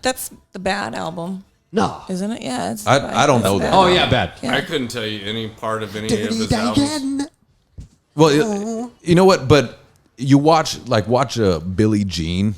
that's the Bad album. No. Isn't it? Yeah. It's I don't know that. Oh, yeah, Bad. Yeah. I couldn't tell you any part of any of his albums. Well, you know what? But you watch Billie Jean,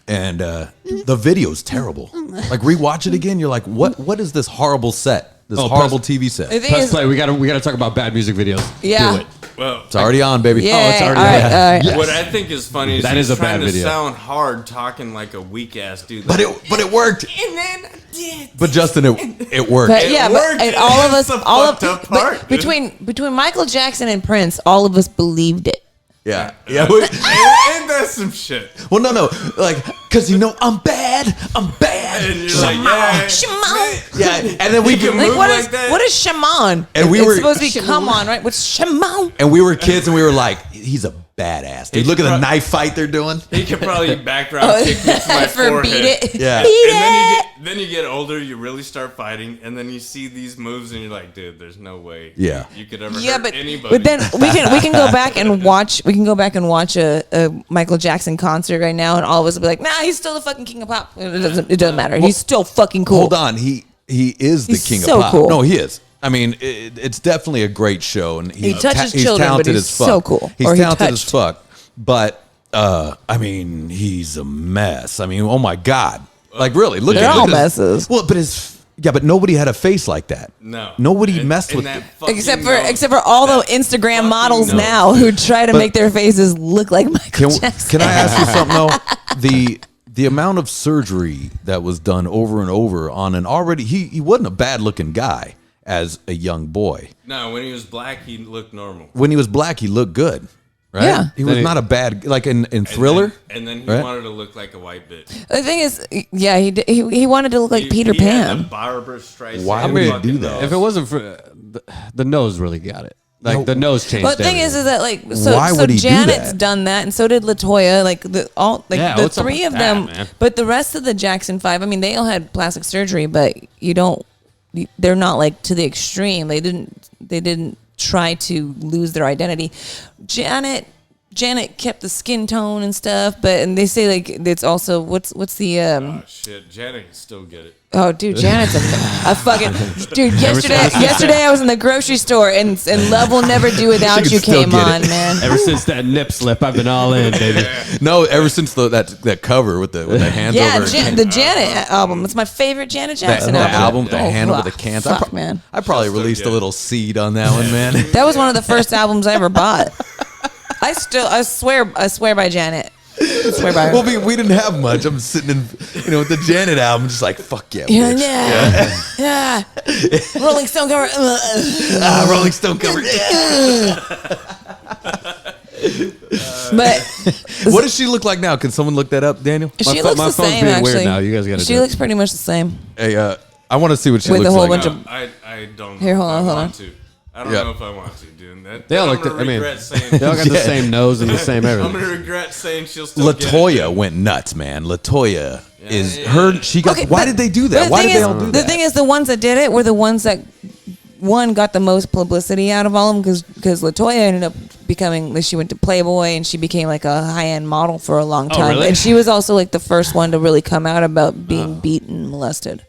and the video's terrible. Like rewatch it again, you're like, what is this horrible set? This horrible TV set. Press play. We gotta talk about bad music videos. Yeah. Do it. Well, It's already on, baby. Yeah. Oh, it's already all on. right, all right. Yes. what I think is funny is That he's is a trying bad to video. sound hard, talking like a weak ass dude. But it worked. And then I did. But Justin, it worked. But yeah, worked. and all of us, It's the all of fucked up part, but between Michael Jackson and Prince, all of us believed it. Yeah. And that's some shit. Well, no, like, cause I'm bad. I'm bad. And you're like, yeah, Shimon. Yeah, and then we can can. move like that. What is Shimon? And we it's were- supposed to be come on, right? What's Shimon? And we were kids, and we were like, he's a badass, dude. Look at the knife fight they're doing. He could probably background kick me to my For forehead. beat it. Yeah. Beat And it. then you get older, you really start fighting, and then you see these moves, and you're like, dude, there's no way Yeah. you could ever Yeah, hurt but anybody. then we can go back and watch. We can go back and watch a Michael Jackson concert right now, and all of us will be like, nah, he's still the fucking king of pop. It doesn't matter. He's still fucking cool. Hold on, he is the He's king so of pop. cool. No, he is. I mean, it's definitely a great show, and He touches he's children, but talented he's as fuck. so cool. He's Or he talented as touched. fuck. But I mean, he's a mess. I mean, oh my god, like really, look They're at all his- messes. Well, but nobody had a face like that. no, Nobody And- messed and with that it. fucking Except nose- for all the that Instagram fucking models nose. now who try to But- make their faces look like Michael Jackson. Can I ask you something though? The amount of surgery that was done over and over on an already he wasn't a bad looking guy as a young boy. No, when he was black, he looked normal. When he was black, he looked good. Right? Yeah. He was Then he- not a bad like in Thriller. And then he right? wanted to look like a white bitch. The thing is, yeah, he wanted to look like Peter He had Pan. the Barbara Streisand Why would he fucking do that? nose. If it wasn't for the nose, really got it. Like the nose changed. But the thing everything. is that like Why would he do Janet's that? done that, and so did Latoya. Like the what's up three with of that, them. man? But the rest of the Jackson Five, I mean, they all had plastic surgery, but they're not like to the extreme. They didn't try to lose their identity. Janet kept the skin tone and stuff, and they say like it's also what's the Oh shit, Janet can still get it. Oh, dude, Janet's a fucking dude. Yesterday I was in the grocery store and Love Will Never Do Without She You can still came get on, it. man. Ever since that nip slip, I've been all in, baby. No, ever since that cover with the hands Yeah, over the Janet album. It's my favorite Janet that Jackson album, the Oh, hand over the fuck, cans. Fuck, man. I probably She'll still released get a it. little seed on that one, man. That was one of the first albums I ever bought. I swear by Janet. I swear by her. Well, we didn't have much. I'm sitting in, with the Janet album, just like fuck yeah, Yeah, bitch. yeah. Rolling Stone cover. Rolling Stone cover. But What does she look like now? Can someone look that up, Daniel? she pho- looks my the phone's same, being weird actually. now. You guys gotta She do it. looks pretty much the same. Hey, I want to see what she With looks a whole like. bunch of- I don't Here, know hold if on, I hold want on. to. I don't Yeah. know if I want to, dude. They all I'm look. gonna regret saying They all got the same nose and the same I'm everything. gonna regret saying she'll still get it. Latoya went nuts, man. Latoya is yeah. her. She got. Okay, why but- did they do but that? the Why thing did they is- all do The that? thing is, the ones that did it were the ones that got the most publicity out of all of them because Latoya ended up becoming. She went to Playboy and she became like a high end model for a long time. really? And she was also like the first one to really come out about being beaten and molested.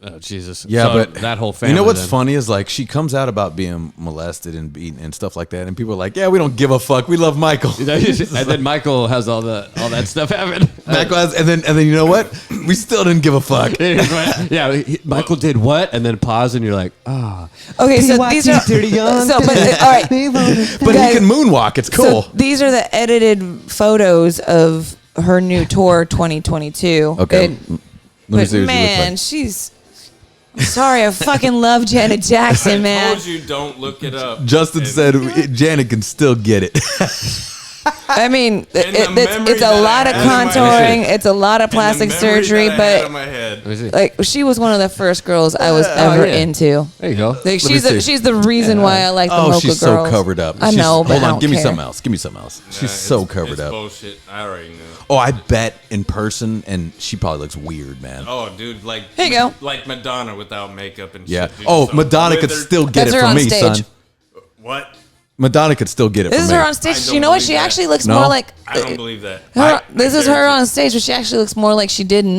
Oh Jesus! Yeah, So but that whole family. You know what's then. funny is like she comes out about being molested and beaten and stuff like that, and people are like, "Yeah, we don't give a fuck. We love Michael." and then Michael has all that stuff happen. Michael has, and then you know what? We still didn't give a fuck. Yeah, Michael did what? And then pause, and you're like, ah. Okay, so these are so, but all right, But guys, he can moonwalk. It's cool. So these are the edited photos of her new tour 2022. Okay. And- Let me but see what she looks man, like. she's. Sorry, I fucking love Janet Jackson, I man. told you don't look it up. Justin And- said Janet can still get it. I mean, memory it's a that lot I of had in my contouring. head. It's a lot of in the plastic memory surgery, that I had in but my head. Let me see. like she was one of the first girls I was ever yeah. into. There you go. Like me she's see. she's the reason why I like the Oh, local she's girls. so covered up. I She's- know, but Hold I on, don't give me care. something else. Give me something else. She's so covered it's up. Bullshit. I already knew. Oh, I bet in person, and she probably looks weird, man. Oh, dude, like Here you go. like Madonna without makeup and Yeah. shit. Dude, Oh, so Madonna could withered. still get That's it her from on me, stage. son. What? Madonna could still get it This from is me. her on stage. I don't You know what? believe She that. actually looks No? more like. I don't believe that. This is her guarantee on stage, but she actually looks more like she did in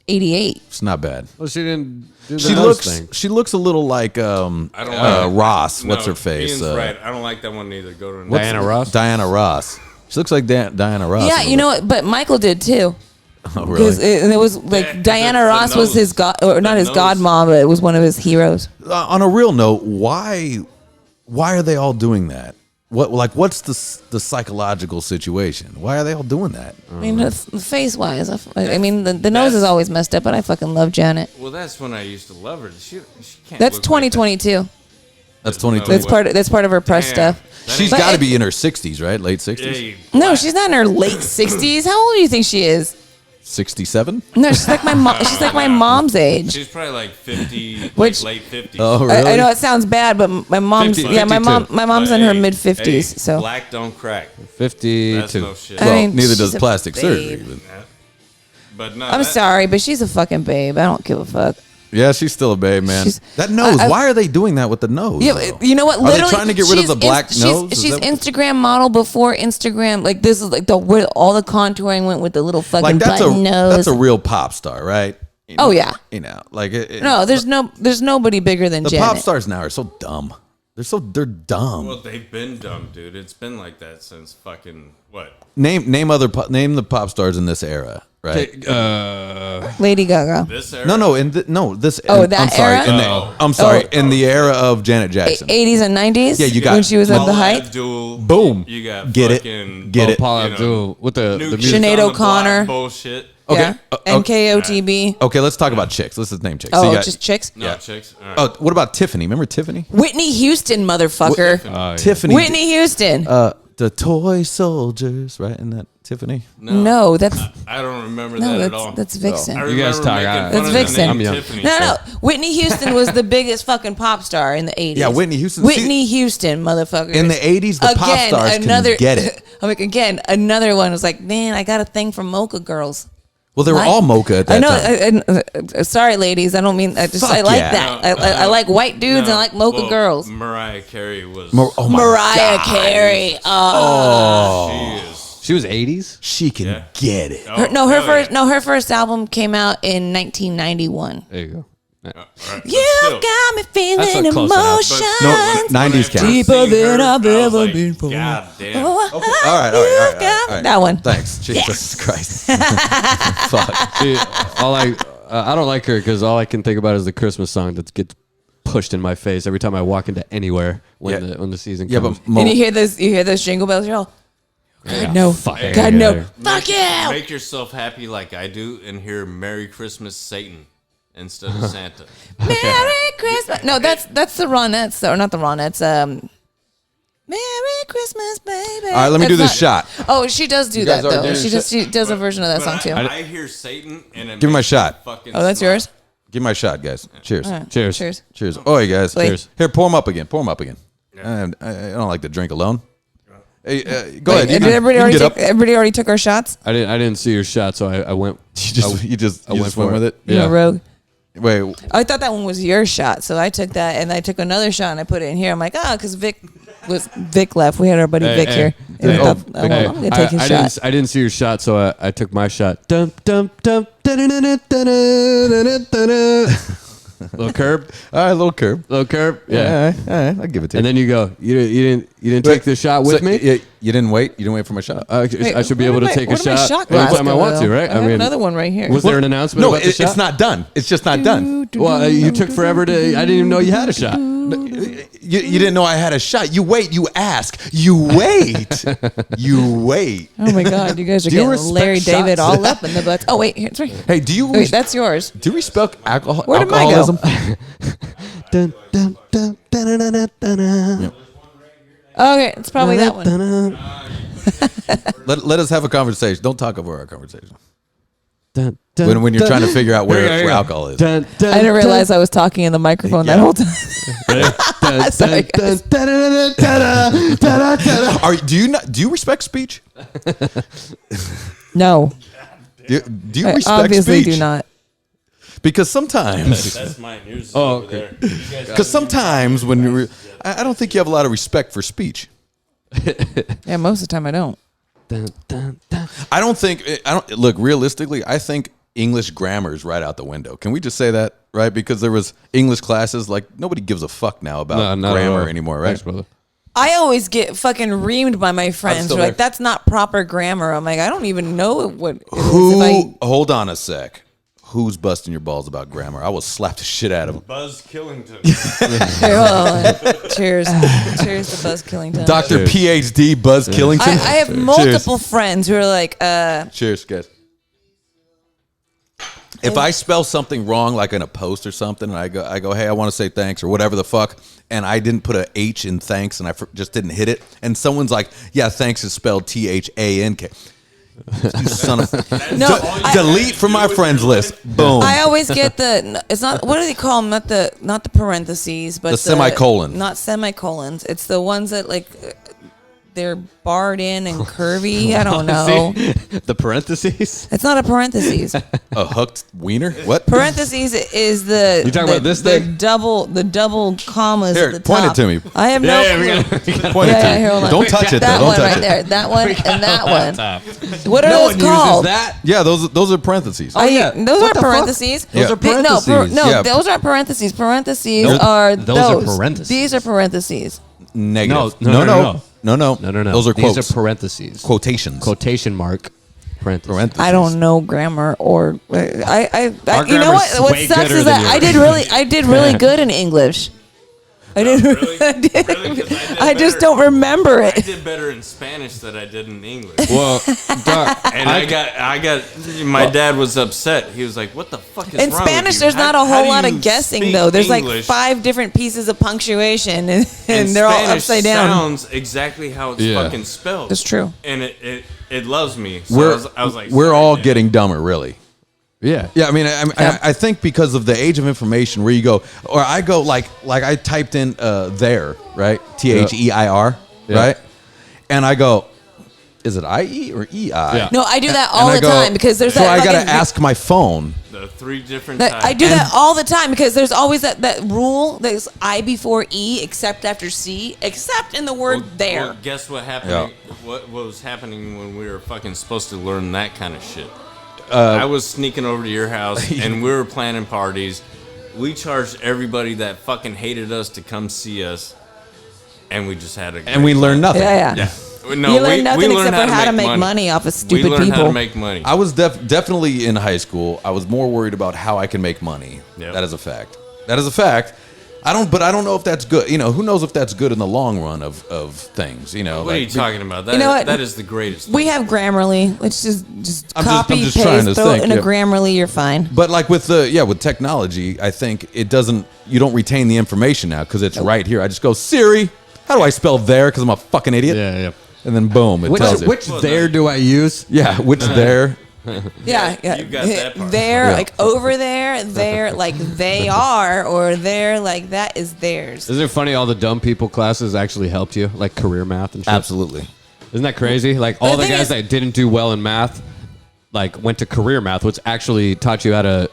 88. It's not bad. Well, she didn't do the She nose looks. thing. She looks a little like I don't like Ross. No, What's her face? Ian's right. I don't like that one either. Go to Diana Ross? Diana Ross. She looks like Diana Ross. Yeah, you know what? But Michael did too. Oh, Because really? it was like Yeah, Diana the Ross was nose. his god, or not The his nose. godmom, but it was one of his heroes. On a real note, why are they all doing that? What's the psychological situation? Why are they all doing that? I mean, face wise, I mean, the nose is always messed up, but I fucking love Janet. Well, that's when I used to love her. She can't. That's look like that. 2022. That's No, 2020. That's part of her press Damn. stuff. That She's But got to it- be in her 60s, right? Late 60s? Hey, No, she's not in her late 60s. How old do you think she is? 67? No, she's like my mom. She's like my mom's age. She's probably like 50, Which- like late 50s. Oh, really? I know it sounds bad, but my mom's 50, yeah, my 52. mom's in her mid 50s. Hey, So black don't crack. 52. That's no shit. I Well, mean, neither she's does a plastic babe. surgery. But no, I'm that- sorry, but she's a fucking babe. I don't give a fuck. Yeah, she's still a babe, man. She's- That nose. I- Why are they doing that with the nose? Yeah, though? but you know what? Are they Literally, trying to get rid of she's the black nose? Is She's that what- Instagram model before Instagram. Like this is like where all the contouring went with the little fucking Like that's button nose. that's a real pop star, right? You Oh, know, yeah. You know, like no, there's nobody bigger than the Janet. pop stars now are so dumb. They're dumb. Well, they've been dumb, dude. It's been like that since fucking what? Name the pop stars in this era, right? Lady Gaga. This era? No, this. Oh, I'm that sorry. era? I'm sorry. In the era of Janet Jackson. 80s and 90s. Yeah, you got when she was at the Paula height. Abdul. Boom. You got Get it. fucking Get it. Paul you know, Abdul with the New music. Kids Sinead on the Block O'Connor. bullshit. Okay. Yeah. NKOTB. Okay, let's talk about chicks. Let's just name chicks. Oh, you got- just chicks. No Yeah. chicks. All right. Oh, what about Tiffany? Remember Tiffany? Whitney Houston, motherfucker. yeah. Tiffany. Whitney Houston. The toy soldiers, right? Isn't that Tiffany? no, that's I don't remember no, that at all. that's Vixen. I You guys remember talk, making that's fun of the Vixen. name I'm young. Tiffany. No. Whitney Houston was the biggest fucking pop star in the 80s. Yeah, Whitney Houston. Whitney Houston, motherfucker. In the 80s, the pop stars can get it. I'm like, again, another one was like, man, I got a thing for Mocha girls. Well, they were Like- all mocha at that time. I know. Sorry, ladies. I don't mean. I Fuck like yeah. that. I like white dudes and I like mocha Well, girls. Mariah Carey was. Oh my Mariah God. Carey. She is. She was 80s? She can Yeah. get it. Oh, Her first album came out in 1991. There you go. Right. But You still. got me feeling That's close enough, emotions. No, 90s count. Deeper than I've ever been before. God damn. Oh, All right. That one. Thanks. Jesus Christ. Fuck. See, I don't like her because all I can think about is the Christmas song that gets pushed in my face every time I walk into anywhere when Yeah. the season Yeah, comes. but And you hear those jingle bells, you're all, Yeah, God no, fuck it. God Get no, out of here. fuck yeah. Make yourself happy like I do and hear Merry Christmas Satan instead of Santa. Merry Christmas. No, that's the Ronettes, or not the Ronettes. Merry Christmas, baby. All right, let me do this shot. Oh, she does do guys that are though. doing She does a version of that song too. I hear Satan and it Give me my makes shot. fucking Oh, that's smile. yours. Give me my shot, guys. Cheers. Cheers. Cheers. Cheers. Oh, you guys. Wait. Cheers. Here, pour them up again. I don't like to drink alone. Hey, go ahead. You Did can, everybody you can already get take, up. everybody already took our shots? I didn't see your shot, so I went. You just went went for with it. You're a rogue. Wait. I thought that one was your shot, so I took that and I took another shot and I put it in here. I'm like, because Vic left. We had our buddy Vic here. And I thought, well, Hey, I'm gonna take his shot. I didn't see your shot, so I took my shot. Dum dum dum. Little curb, All right, little curb. yeah. All right. I'll give it to you. And then you go. You didn't take the shot with me. You didn't wait? You didn't wait for my shot? I should be able to take a shot glass anytime I want to, right? I have another one right here. Was there an announcement No, about the shot? it's not done. It's just not done. Well, you took forever to. I didn't even know you had a shot. You didn't know I had a shot. You wait. You ask. You wait. You wait. Oh my God, you guys are Do you getting respect Larry David shots? all up in the butts. Oh wait, here, it's right. Hey, do you Wait, that's yours. do you respect Where did mine go? alcoholism? Dun, dun, dun, dun, dun, dun, dun, dun. Okay, it's probably that one. Let us have a conversation. Don't talk over our conversation. Dun, dun, When you're dun. trying to figure out Here we go, where here we go. alcohol is. Dun, dun, I didn't dun, realize I was talking in the microphone that Yeah. whole time. dun, Sorry, dun, guys. dun, dun, dun, dun, dun, dun. Do you respect speech? No, Do you I respect obviously speech? do not. Because sometimes, That's mine. Yours is Oh, over okay. there. You guys because sometimes when you, I don't think you have a lot of respect for speech. Yeah, most of the time I don't. Dun, dun, dun. I don't think. I don't look realistically. I think English grammar is right out the window. Can we just say that, right? Because there was English classes, like nobody gives a fuck now about grammar anymore, right? Thanks, brother. I always get fucking reamed by my friends. They're like, that's not proper grammar. I'm like, I don't even know what it is. Hold on a sec. Who's busting your balls about grammar? I will slap the shit out of him. Buzz Killington. Cheers. Cheers to Buzz Killington. Dr. PhD Buzz Killington. I have multiple friends who are like, Cheers, guys. If I spell something wrong, like in a post or something, and I go, hey, I want to say thanks or whatever the fuck, and I didn't put a H in thanks, and I just didn't hit it, and someone's like, yeah, thanks is spelled THANK. You son of delete from my friends list. Boom. I always get it's not, what do they call them? Not the parentheses, but the semicolon. Not semicolons. It's the ones that like they're barred in and curvy. I don't know. The parentheses? It's not a parentheses. A hooked wiener? What? Parentheses is the You talking about this thing? The double commas Here, at the top. point it to me. I have no Point clue. it to me. Here, hold on. Don't touch it though. That Don't one touch right it. there. That one and that one. What are No those one uses called? that. Yeah, those are parentheses. yeah. Those What aren't the fuck? parentheses. Those are parentheses. No, Yeah. those aren't parentheses. Parentheses Nope. are Those are those. parentheses. These are parentheses. Negative. No. No. Those are quotes. These are parentheses. Quotations. Quotation mark. Parentheses. I don't know grammar or I Our you know what? grammar's What way sucks gooder is than that yours. I did really good in English. I did. Really? I did. Really? 'Cause I did I just better. don't remember I it. did better in Spanish than I did in English. Well, Doc, And I got. My dad was upset. He was like, "What the fuck is In wrong Spanish, with you? there's not a How whole do lot you of guessing speak though. There's like English?" 5 different pieces of punctuation, and And they're all Spanish upside down. Sounds exactly how it's Yeah. fucking spelled. That's true. And it loves me. So I was like, we're sorry, all Dad. getting dumber, really. yeah. Yeah, I mean, I think because of the age of information, where you go, or I go like I typed in there, right? THEIR, Yeah. right? And I go, is it IE or EI? Yeah. No, I do that all And I the go, time because there's so that. I gotta fucking- ask my phone. The 3 different types. I do that all the time because there's always that rule that's I before E except after C, except in the word there. Well, guess what happened? What was happening when we were fucking supposed to learn that kind of shit? I was sneaking over to your house and we were planning parties. We charged everybody that fucking hated us to come see us, and we just had a. And we learned nothing. Yeah. No, You learn nothing we learned except for how to make money off of stupid we learned people. how to make money. I was definitely in high school. I was more worried about how I can make money. Yep. That is a fact. That is a fact. I don't know if that's good. You know, who knows if that's good in the long run of things. You know, What are you talking about? That, You know what? that is the greatest. We have Grammarly. Let's just I'm copy, just trying paste, to throw think, it in a yeah. Grammarly. You're fine. But like with with technology, I think it doesn't. You don't retain the information now because it's right here. I just go, Siri, how do I spell there? Because I'm a fucking idiot. Yeah. And then boom, it tells you. Which there do I use? Yeah, which there. Yeah. you got that part. There, Yeah. like over there, like they are, or there, like that is theirs. Isn't it funny all the dumb people classes actually helped you? Like career math and shit? Absolutely. Isn't that crazy? Like all the the thing guys is- that didn't do well in math, like went to career math, which actually taught you how to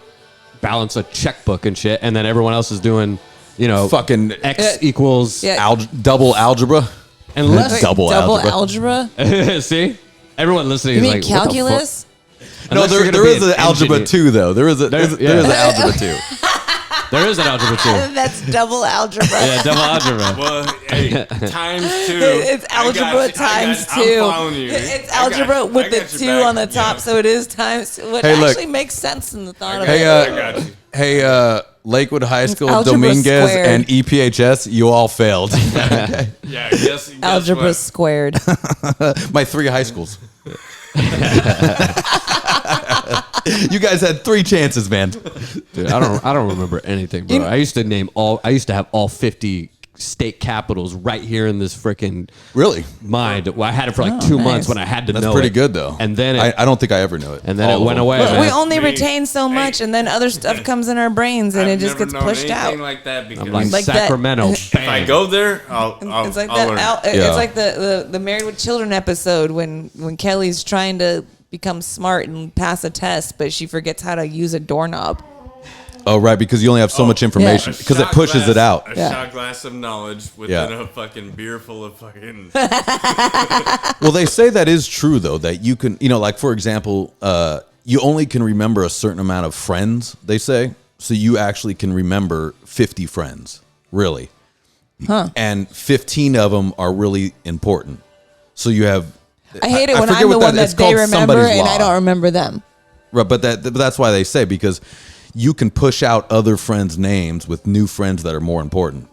balance a checkbook and shit. And then everyone else is doing, Fucking X equals Yeah. double algebra. unless Wait, Double algebra. See, everyone listening You is mean like, what the fuck? calculus? No, Unless you're there gonna be is an algebra engineer. 2 though. There is yeah. an algebra 2. There is an algebra too. That's double algebra. Yeah, double algebra. Well, hey, times 2. It's algebra times 2. I'm following you. It's I got algebra you. I with the got your 2 back. on the top, Yeah. so it is times. What Hey, look. actually makes sense in the thought of Hey, it. I got you. Hey, Lakewood High School, algebra Dominguez, squared. and EPHS, you all failed. Yeah, guess Algebra what? squared. My 3 high schools. You guys had 3 chances, man. Dude, I don't remember anything, bro. I used to have all 50 state capitals right here in this freaking Really? mind. Well, I had it for like Oh, 2 nice. months when I had to That's know pretty it. good, though. And then I don't think I ever knew it. and then All it of went them. away. But man. we only Me- retain so much, and then other stuff comes in our brains, and I've it just never gets known pushed anything out. like that because I'm like, Like that- Sacramento. if I go there, I'll It's like I'll that. learn. Yeah. It's like the Married with Children episode when Kelly's trying to become smart and pass a test, but she forgets how to use a doorknob. Oh, right, because you only have so much information. A Because it shot pushes it out. A Yeah. shot glass of knowledge within Yeah. a fucking beer full of fucking. Well, they say that is true, though, that you can, like, for example, you only can remember a certain amount of friends, they say. So you actually can remember 50 friends, really. Huh. And 15 of them are really important. So you have... I hate it when forget I'm the what one that it's they called, remember somebody's and I law. don't remember them. Right, but that's why they say, because you can push out other friends' names with new friends that are more important.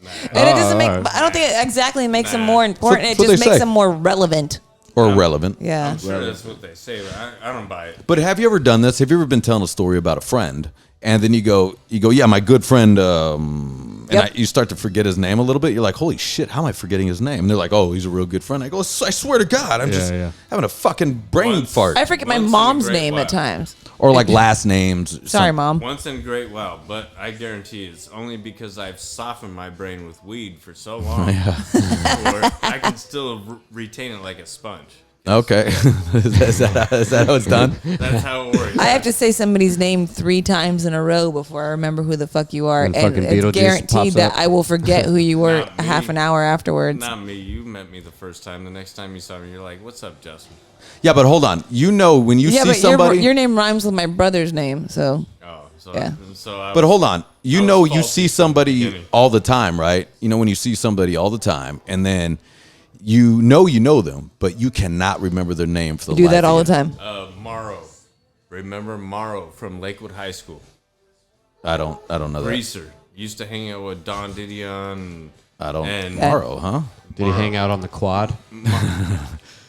And it doesn't make, I don't think it exactly makes them more important. That's It what just they makes say. them more relevant. Or relevant. Yeah. I'm sure that's what they say, but I don't buy it. But have you ever done this? Have you ever been telling a story about a friend, and then you go, yeah, my good friend, and Yep. you start to forget his name a little bit. You're like, holy shit, how am I forgetting his name? And they're like, oh, he's a real good friend. I go, I swear to God, I'm just having a fucking brain fart. I forget my Once in a mom's great name while. at times. Or like last names. Sorry, Mom. Once in a great while, but I guarantee it's only because I've softened my brain with weed for so long, where I can still retain it like a sponge. Okay. is that how it's done? That's how it works. I have to say somebody's name 3 times in a row before I remember who the fuck you are. And And fucking it's Beetlejuice guaranteed pops that up. I will forget who you were Not me. half an hour afterwards. Not me. You met me the first time. The next time you saw me, you're like, "What's up, Justin?" Yeah, but hold on. You know when you Yeah, see but somebody... your name rhymes with my brother's name, so Oh, so Yeah. So I But hold on. You I was know you faulty see from the somebody beginning. all the time, right? You know when you see somebody all the time, and then you know them, but you cannot remember their name for the I do life that all of the you. time. Morrow. Remember Morrow from Lakewood High School? I don't know that. Greaser. Used to hang out with Don Didion. I don't. And Morrow, huh? Did he hang out on the quad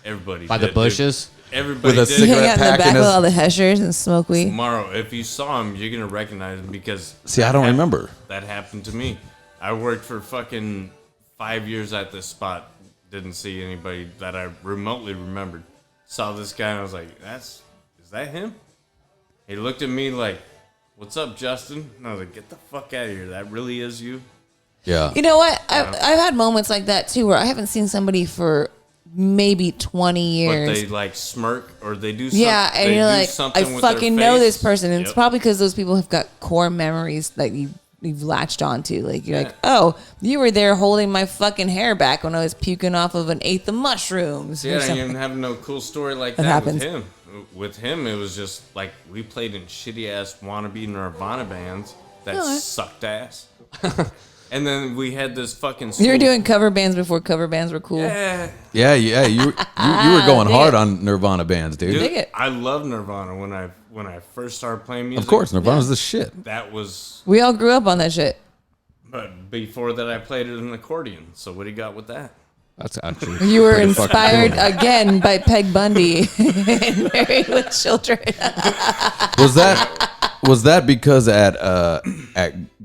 everybody by the did, dude. bushes? Everybody With a did. You cigarette hang out in the pack back in with his- all the heshers and smoke weed. Morrow, if you saw him, you're gonna recognize him because See, I don't remember. that happened to me. I worked for fucking 5 years at this spot. Didn't see anybody that I remotely remembered. Saw this guy and I was like, is that him? He looked at me like, "What's up, Justin?" And I was like, "Get the fuck out of here. That really is you?" Yeah. You know what? I've had moments like that too, where I haven't seen somebody for maybe 20 But years. they like smirk or they do something. Yeah, and you're like, I fucking know this person. And it's Yep. probably because those people have got core memories that you've latched onto. Like, you're like, oh, you were there holding my fucking hair back when I was puking off of an eighth of mushrooms. or Yeah, and you something. didn't have no cool story like That that happens. with him. With him, it was just like we played in shitty ass wannabe Nirvana bands that Oh, sucked ass. And then we had this fucking. You were school- doing cover bands before cover bands were cool. Yeah, Yeah. You were going dig hard it. on Nirvana bands, dude. dude, Dig it. I love Nirvana when I first started playing music. Of course, Nirvana's the shit. That was, We all grew up on that shit. but before that, I played it in an accordion. So what do you got with that? That's actually. You were pretty fucking inspired cool. again by Peg Bundy and Married with Children. Was that because at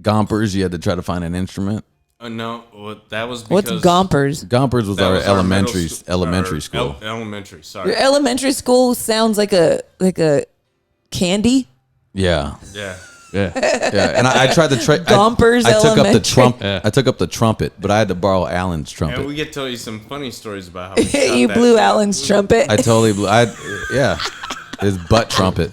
Gompers you had to try to find an instrument? No, well, that was What's because Gompers? Gompers was that our was our elementary middle s- elementary our school. elementary, sorry. Your elementary school sounds like a candy. Yeah. Yeah. Yeah. Yeah, and I tried to Gompers I took up the Elementary. I took up the trumpet, but I had to borrow Alan's And trumpet. we get to tell you some funny stories about how we shot You that blew shit. Alan's trumpet. I totally blew. Yeah, his butt trumpet.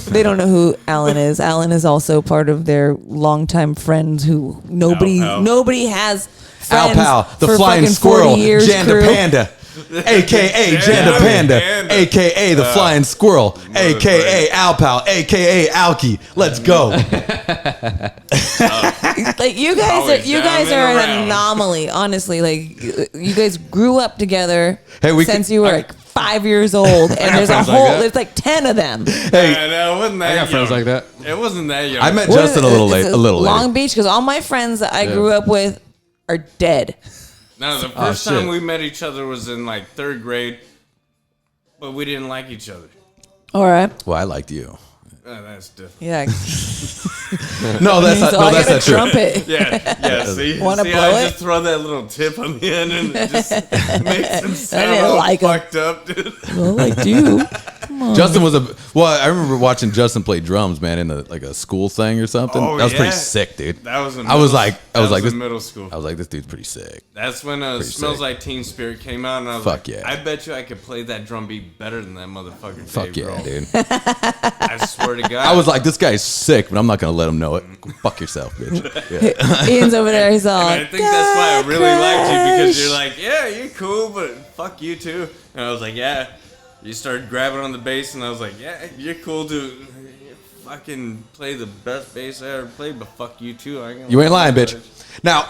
They don't know who Alan is. Alan is also part of their longtime friends who nobody Al. nobody has Al friends Pal, the for flying fucking squirrel, 40 years Janda crew. Panda, aka Janda Panda, aka the flying squirrel, aka Al Pal, aka Alki. Let's go. Like you guys Always you down guys and are an around. anomaly, honestly. Like you guys grew up together Hey, we since could- you were like 5 years old, and there's a friends like whole that. there's like 10 of them. Hey, No, it wasn't that I got friends young. like that. It wasn't that young. I met What Justin a is little it? late. Is A it little Long later. Beach, because all my friends that I grew up with are dead. No, the first time shit. we met each other was in like 3rd grade, but we didn't like each other. All right. Well, I liked you. That's different. Yeah. No, that's So not. No, I that's got a not true. trumpet. Yeah. See, Wanna see blow I it? just throw that little tip on the end and it just makes him sound didn't all like 'em. fucked up, dude. Well, I do. Justin was I remember watching Justin play drums, man, in a school thing or something. Oh, that was pretty yeah. sick, dude. That was in I was middle- like, that this in middle school. I was like, this dude's pretty sick. That's when Smells sick. Like Teen Spirit came out, and I was Fuck like, yeah. I bet you I could play that drum beat better than that motherfucker. Fuck Dave yeah, Grohl. dude. I swear to God. I was like, this guy's sick, but I'm not gonna let him know it. Go fuck yourself, bitch. Yeah. Ian's over there. He's all And I like, think that's why I really liked you because "Gosh." you're like, yeah, you're cool, but fuck you too. And I was like, yeah. You started grabbing on the bass, and I was like, yeah, you're cool, dude. You fucking play the best bass I ever played, but fuck you too. You ain't lying, bitch. Now,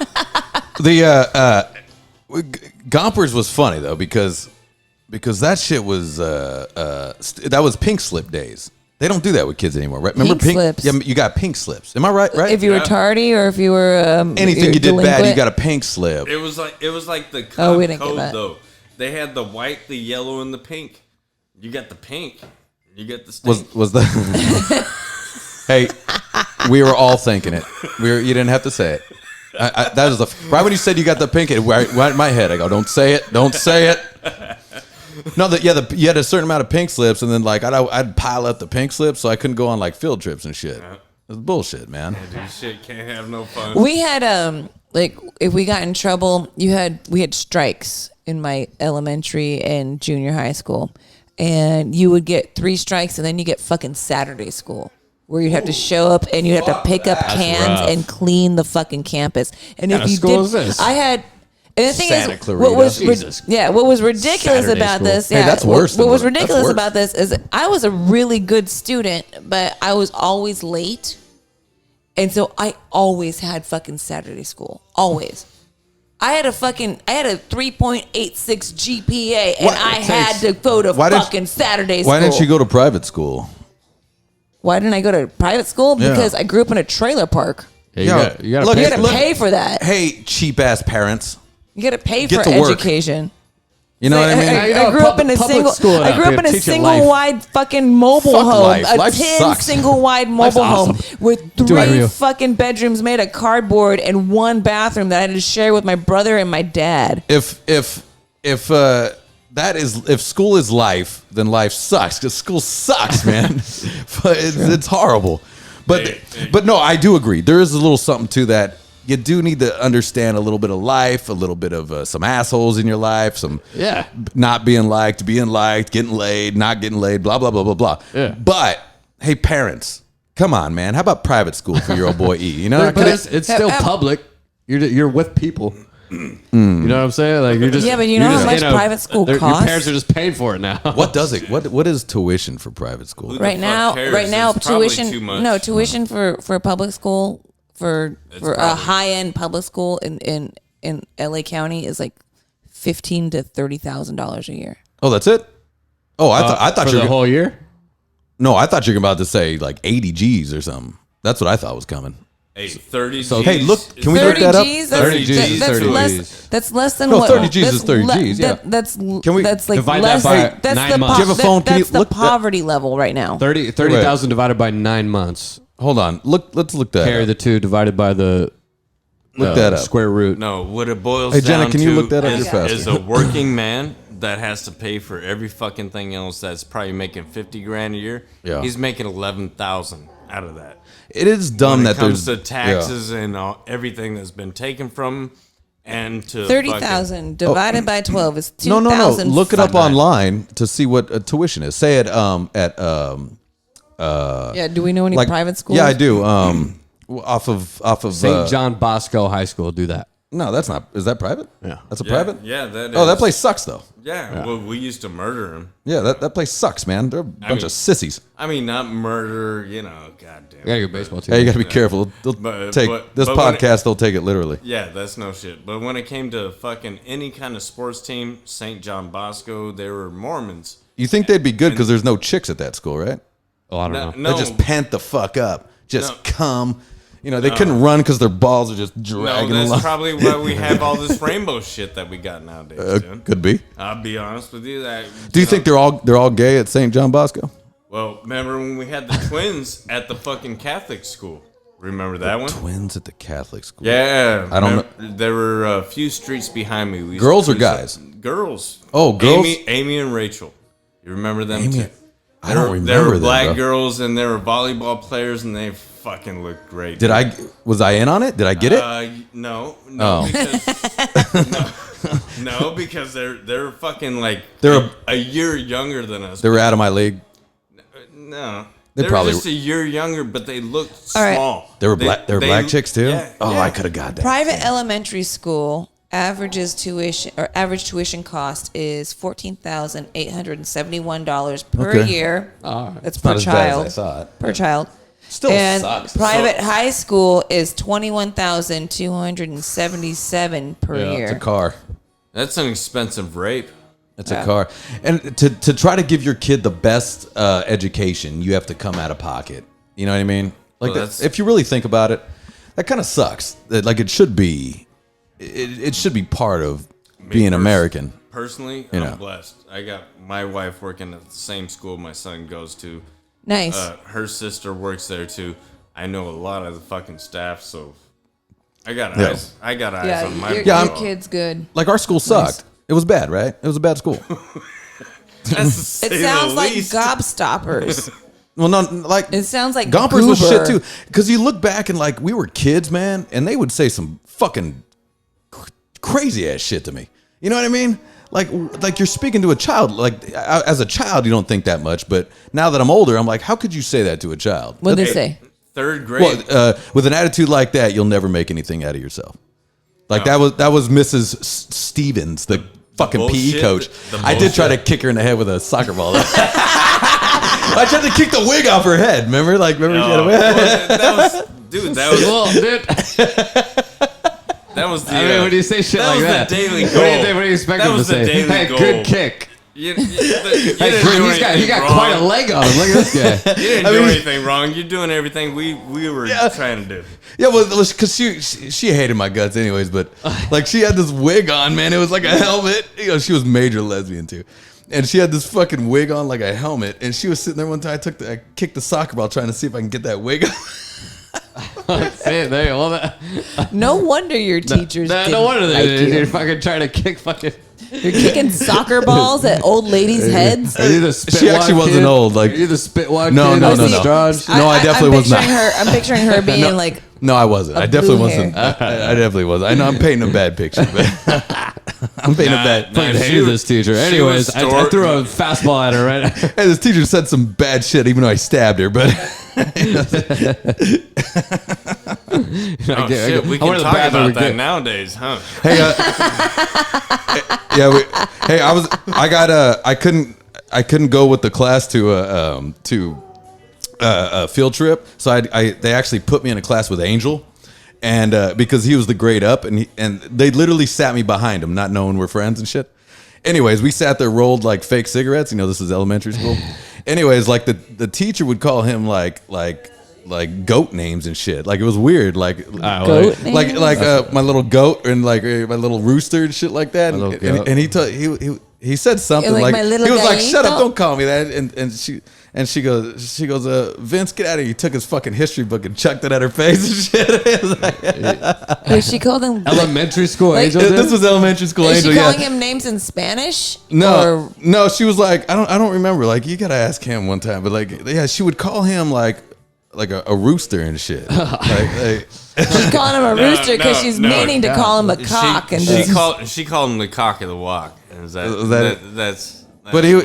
the Gompers was funny though because that shit was that was pink slip days. They don't do that with kids anymore, right? Remember Pink slips. Yeah, you got pink slips. Am I right? Right. If you were tardy or if you were Anything you did bad, delinquent. you got a pink slip. It was like the we didn't get code that. though. They had the white, the yellow, and the pink. You got the pink. You get the stink. Was the Hey, we were all thinking it. You didn't have to say it. That was right when you said you got the pink. Right in my head, I go, "Don't say it. Don't say it." No, you had a certain amount of pink slips, and then like I'd pile up the pink slips, so I couldn't go on like field trips and shit. It was bullshit, man. Dude, shit can't have no fun. We had like if we got in trouble, we had strikes in my elementary and junior high school, and you would get 3 strikes, and then you get fucking Saturday school, where you'd have to show up and you'd have to pick up cans rough. and clean the fucking campus. And What if you school did, is this? I had. And the thing Santa is, Clarita. what was Jesus. what was ridiculous Saturday about school. this? Hey, Yeah, that's worse than What was what- that's ridiculous worse. about this is I was a really good student, but I was always late, and so I always had fucking Saturday school. Always. I had a 3.86 GPA, and What? I had to go to Why didn't- fucking Saturday school. Why didn't you go to private school? Why didn't I go to private school? Yeah. Because I grew up in a trailer park. Yeah, you got look, to You pay got for to that. pay for that. Hey, cheap ass parents. You got to pay Get for to work. education. You know what I mean? Yeah, I grew up in a public single. school I grew up out in there, a teach you single life. wide fucking mobile Fuck home, life. a Life 10 sucks. single wide Life's mobile home awesome. with Do I 3 real? fucking bedrooms made of cardboard and 1 bathroom that I had to share with my brother and my dad. If school is life, then life sucks because school sucks, man. But it's horrible. But no, I do agree. There is a little something to that. You do need to understand a little bit of life, a little bit of some assholes in your life, some not being liked, being liked, getting laid, not getting laid, blah blah blah blah blah. Yeah. But hey, parents, come on, man. How about private school for your old boy E? You know, But it's still public. You're with people. You know what I'm saying? Like you're just Yeah, but you know how much private school Your costs? parents are just paying for it now. what does it? What is tuition for private school? Who the Right fuck now, cares? right now, It's probably tuition. too much. No, tuition for a public school for a probably- high end public school in LA County is like $15,000 to $30,000 a year. Oh, that's it. Oh, I thought for you the were whole year. No, I thought you were about to say like 80 G's or something. That's what I thought was coming. Hey, 30 So- G's. Hey, look, can we look 30 that up? G's. 30 G's, That's 30 less. G's. That's less than No, what. 30 G's is that's 30 le- G's, yeah. That's Can we that's like divide less. that by That's 9 the months? Do you have a phone? Can That's you the look that- poverty level right now. 30,000 divided by 9 months. Hold on. Let's look that Carry up. the 2 divided by the Look that up. square root. No, what it boils Hey, Jenna, down can to you look that up is, just faster? is a working man that has to pay for every fucking thing else that's probably making 50 grand a year. Yeah. He's making 11,000 out of that. It is dumb When that it comes there's to taxes and everything that's been taken from him, and to 30,000 divided by 12 is No. 2,000. Look it up fucking- online to see what tuition is. Say it at Yeah. Do we know any like private schools? Yeah, I do. Off of St. John Bosco High School do that. No, that's not. Is that private? Yeah. That's a Yeah, private. yeah, that Oh, that is. place sucks though. Yeah, well, we used to murder him. Yeah, that place sucks, man. They're a bunch mean- of sissies. I mean, not murder, goddamn. You got a good baseball team. Hey, you got to be careful. They'll But- take but- this but when podcast. They'll take it literally. Yeah, that's no shit. But when it came to fucking any kind of sports team, St. John Bosco, they were Mormons. You think they'd be good because there's no chicks at that school, right? Oh, I don't know. No, They just pant the fuck up. Just No. come. You know, they couldn't run because their balls are just no, dragging that's along. probably why we have all this rainbow shit that we got nowadays, dude. Could be. I'll be honest with you. Do you think they're all gay at St. John Bosco? Well, remember when we had the twins at the fucking Catholic school? Remember that one? Twins at the Catholic school. Yeah, I don't know. There were a few streets behind me. We Girls or we said- guys? Girls. Oh, girls? Amy and Rachel. You remember them Amy- too? I don't remember They were them, black bro. girls and they were volleyball players and they fucking looked great. Was I in on it? Did I get it? No, Oh. because, no, because they're fucking like They're a year younger than us. They were out of my league. No, They they were probably- just a year younger, but they looked All right. small. They were black chicks too. Yeah, oh, yeah. I could have got that. Private elementary school average tuition cost is $14,871 per year. That's per not as bad as child. I thought. Per child. Still and sucks. Private high school is $21,277 per year. It's a car. That's an expensive rape. It's a car. And to try to give your kid the best education, you have to come out of pocket. You know what I mean? Like, if you really think about it, that kind of sucks. Like, it should be. It should be part of being American. Personally, I'm blessed. I got my wife working at the same school my son goes to. Nice. Her sister works there too. I know a lot of the fucking staff, so I got eyes. I got eyes on my. Your kid's good. Like, our school sucked. Nice. It was bad, right? It was a bad school. It sounds like gobstoppers. Well, no, like it sounds like Gompers was shit too. Because you look back and like we were kids, man, and they would say some fucking crazy ass shit to me. You know what I mean? Like you're speaking to a child. Like as a child, you don't think that much, but now that I'm older, I'm like, how could you say that to a child? What'd they say? Third grade. Well, with an attitude like that, you'll never make anything out of yourself. Like that was Mrs. Stevens, the fucking PE coach. I did try to kick her in the head with a soccer ball. I tried to kick the wig off her head. Remember? She had a wig. That was the. I mean, when you say shit like that, the daily goal. What do you expect him to say? Hey, goal. good kick. He got quite a leg on him. Look at this guy. You didn't do anything wrong. You're doing everything we were trying to do. Yeah, well, because she hated my guts anyways, but like she had this wig on, man. It was like a helmet. You know, she was major lesbian too. And she had this fucking wig on like a helmet. And she was sitting there one time. I kicked the soccer ball trying to see if I can get that wig off. No wonder your teachers no wonder you're fucking trying to kick fucking... You're kicking soccer balls at old ladies' heads? Are you the spitwad She actually wasn't old. Like, are you the spitwad no, kid? No, I definitely was not. I'm picturing her being like... No, I wasn't. I definitely wasn't. I definitely wasn't. I know I'm painting a bad picture, but I'm painting a bad. I hated this teacher. Anyways, I threw a fastball at her. Right. Hey, this teacher said some bad shit, even though I stabbed her. But shit, we can talk about that nowadays, huh? Hey, I couldn't go with the class to a field trip, so they actually put me in a class with Angel, and because he was the grade up, and they literally sat me behind him, not knowing we're friends and shit. Anyways, we sat there, rolled like fake cigarettes. You know, this is elementary school. Anyways, like the teacher would call him like goat names and shit. Like it was weird. Like my little goat and like my little rooster and shit like that. And he said something like he was like, "Shut up, don't call me that." And she goes, "Vince, get out of here!" He took his fucking history book and chucked it at her face and shit. She called him elementary school Angel. This was elementary school Angel. Is she calling him names in Spanish? No. She was like, I don't remember. Like you gotta ask him one time. But like, yeah, she would call him like a rooster and shit. She's calling him a rooster because she's meaning to call him a cock. She called him the cock of the walk. Is that's but he was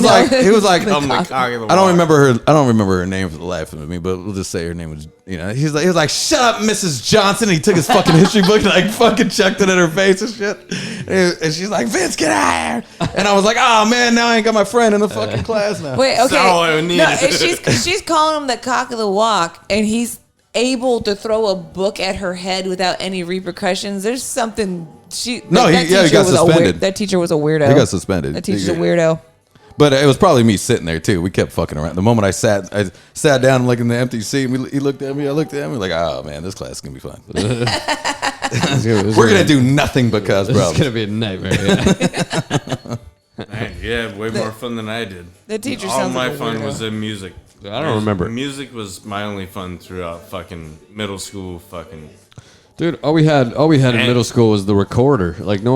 like I don't remember her name for the life of me, but we'll just say her name was, he was like, "Shut up, Mrs. Johnson." And he took his fucking history book and like fucking chucked it at her face and shit. And she's like, "Vince, get out of here." And I was like, "Oh man, now I ain't got my friend in the fucking class now." Wait, okay. She's calling him the cock of the walk, and he's able to throw a book at her head without any repercussions. There's something. He got suspended. That teacher was a weirdo. He got suspended. That teacher's a weirdo. But it was probably me sitting there too. We kept fucking around. The moment I sat down like in the empty seat. He looked at me. I looked at him. We're like, "Oh man, this class is gonna be fun." We're gonna do nothing because it's gonna be a nightmare. Man, you had way more fun than I did. The teacher all sounds my like a fun weirdo. was in music. I don't remember. Music was my only fun throughout fucking middle school. Fucking. Dude, all we had in middle school was the recorder. Like no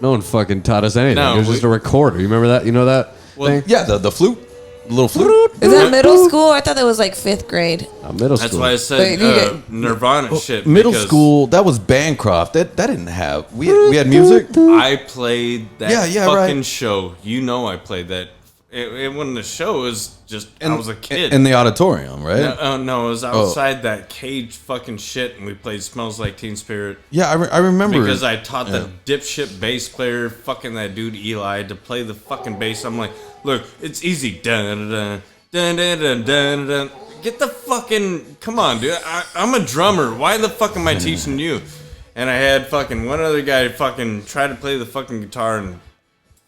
one fucking taught us anything. No, it was just a recorder. You remember that? You know that thing? Yeah, the flute, the little flute. Is that middle school? I thought that was like 5th grade. Middle school. That's why I said Nirvana shit. Middle school, that was Bancroft. That didn't have. We had music. I played that Yeah, fucking right. show. You know I played that It wasn't a show. It was just I was a kid in the auditorium, right? No, it was outside that cage fucking shit, and we played "Smells Like Teen Spirit." Yeah, I remember because I taught the dipshit bass player, fucking that dude Eli, to play the fucking bass. I'm like, look, it's easy. Dun dun dun dun dun dun dun. Get the fucking come on, dude. I'm a drummer. Why the fuck am I teaching you? And I had fucking one other guy fucking try to play the fucking guitar and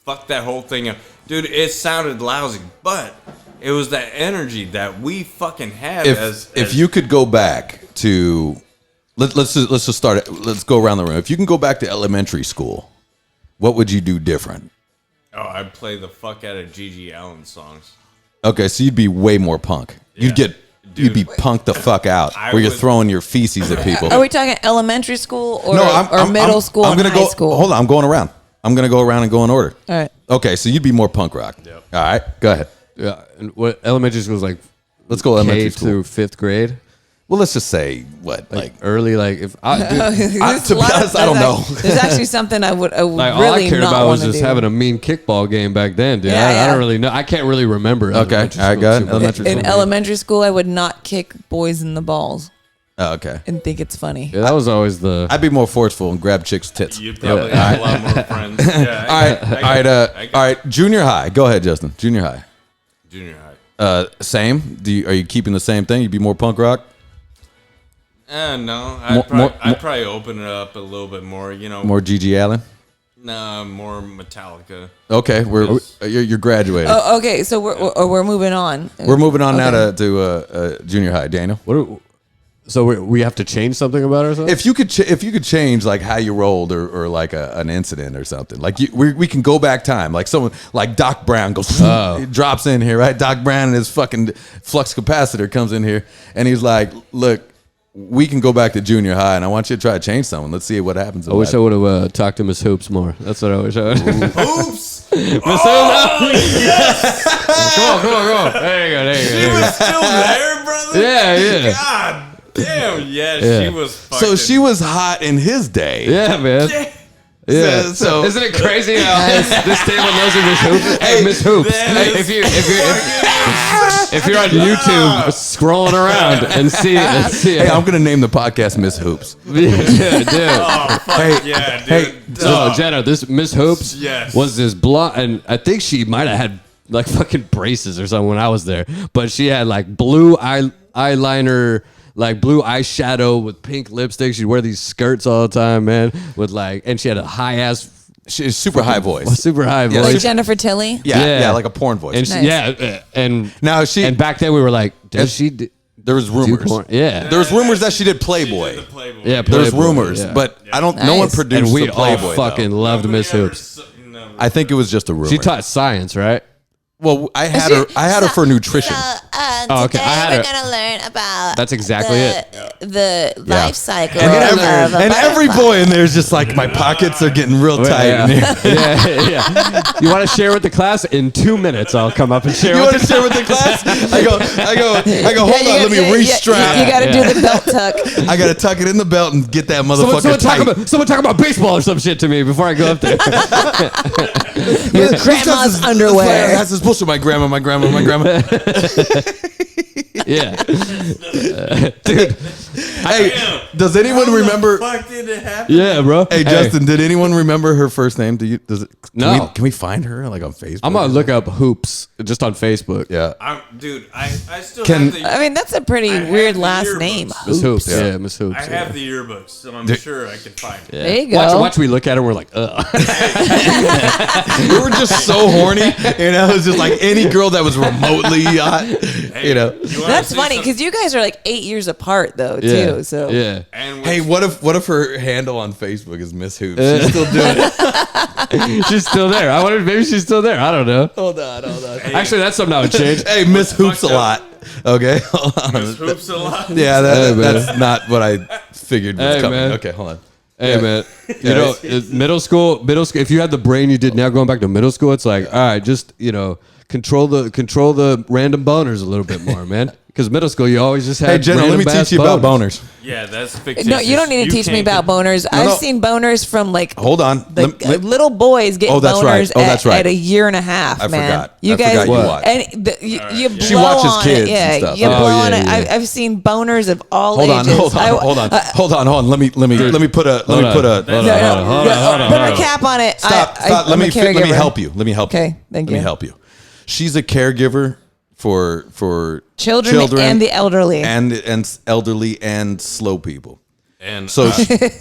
fuck that whole thing up. Dude, it sounded lousy, but it was that energy that we fucking had. If you could go back to, let's just start it. Let's go around the room. If you can go back to elementary school, what would you do different? Oh, I'd play the fuck out of Gigi Allen songs. Okay, so you'd be way more punk. You'd be punked the fuck out, where you're throwing your feces at people. Are we talking elementary school or middle school I'm and gonna high go, school? Hold on, I'm going around. I'm gonna go around and go in order. All right. Okay, so you'd be more punk rock. Yep. All right, go ahead. Yeah, and what elementary school was like? Let's go elementary K school through 5th grade. Well, let's just say what, Like early, like if I, dude, to be honest, I don't know. There's actually something I would like all really I cared not about was want to just do. having a mean kickball game back then, dude. Yeah, I yeah. don't really know. I can't really remember. Okay, elementary all right, school go ahead. too much. Elementary In school. elementary school, I would not kick boys in the balls Oh, okay. and think it's funny. Yeah, that was always the. I'd be more forceful and grab chicks' tits. You probably have a lot more friends. Yeah, All right. Junior high. Go ahead, Justin. Junior high. Junior high. Same. Are you keeping the same thing? You'd be more punk rock. No, More- I'd probably open it up a little bit more. You know, More Gigi Allen. nah, more Metallica. Okay, you're graduating. Oh, okay. So we're moving on. We're moving on now Okay. to junior high. Daniel, So we have to change something about ourselves. if you could change like how you rolled or like an incident or something, like we can go back time. Like someone like Doc Brown goes drops in here, right? Doc Brown and his fucking flux capacitor comes in here, and he's like, "Look, we can go back to junior high, and I want you to try to change someone. Let's see what happens." I wish I would have talked to Miss Hoops more. That's what I wish I would. Oops! Miss Hoops. Come on. There you go. She was still there, brother. Yeah. God damn, Yeah. she was. Fucking, So she was hot in his day. Yeah, man. Yeah. So- isn't it crazy how this table knows who Miss Hoops? Hey, Miss Hoops. Hey, if you're on YouTube scrolling around and see Hey, I'm gonna name the podcast Miss Hoops. yeah, dude. Oh fuck yeah, dude. hey, So Jenna, this Miss Hoops Yes. was this blonde, and I think she might have had like fucking braces or something when I was there, but she had like blue eyeliner. Like blue eyeshadow with pink lipstick. She'd wear these skirts all the time, man. With like, and she had a high ass, She's super high voice. super high Yeah, voice. Like Jennifer Tilly. Yeah, like a porn voice. And she, Nice. yeah, and Now she- and back then we were like, does she there was do rumors. porn? Yeah, There was rumors that she did She Playboy. did the Playboy. yeah. There was Playboy, rumors, yeah. but I don't. No one Nice. produced and we the all Playboy. fucking though. loved Nobody Miss ever Hoops. I think it was just a rumor. She taught science, right? Well, I had her for nutrition. Oh, okay. Today I had we're it. gonna learn about That's exactly the life cycle And, of every, a and every butterfly. boy in there is just like, my pockets are getting real tight yeah. in here. yeah. You want to share with the class? In 2 minutes, I'll come up and share. You with want to share with the class? I go. Hold on, let me You restrap. got to do the belt tuck. I got to tuck it in the belt and get that motherfucker Someone talk about baseball or some shit to me before I go up there. Your grandma's underwear. That's supposed to my grandma. Yeah, dude. Hey, does anyone remember? Fuck did it happen? Yeah, bro. Hey, Justin, did anyone remember her first name? Does it? No. Can we find her like on Facebook? I'm gonna look up hoops just on Facebook. Yeah. Dude, I still Can- have the. I mean, that's a pretty I have weird the last yearbooks. name. Miss Hoops. Yeah. Yeah, Miss Hoops. I have the yearbooks, so I'm sure I can find it. Yeah. There you go. Watch we look at her and we're like, ugh. We were just so horny, it's just like any girl that was remotely hot, You wanna That's see funny some- because you guys are like 8 years apart though Yeah. too. So Yeah. And Hey, what if her handle on Facebook is Miss Hoops? She's still doing it. She's still there. I wonder if maybe she's still there. I don't know. Hold on. Actually, that's something I would change. Hey, Miss Hoops a fucked lot. Okay, hold on. Miss Hoops a lot. Yeah, Hey, man. that's not what I figured was Hey, coming. man. Okay, hold on. Hey, man. You know, middle school, if you had the brain you did now going back to middle school, it's like, all right, just, control the random boners a little bit more, man. Because middle school, you always just had. Hey, Jenna, let me random teach you about boners. Yeah, that's fictitious. No, you don't need to teach me about boners. I've seen boners from like. Hold on. Little boys get boners at a year and a half. I man. forgot. You I guys forgot you watch. And you blow She watches on kids it. Yeah, and stuff. you blow on it. yeah. I've seen boners of all Hold on, ages. hold on. Let me put a Hold on. Put a cap on it. Stop. Let me help you. Okay, thank you. Let me help you. She's a caregiver for Children and the elderly. and elderly and slow people. And So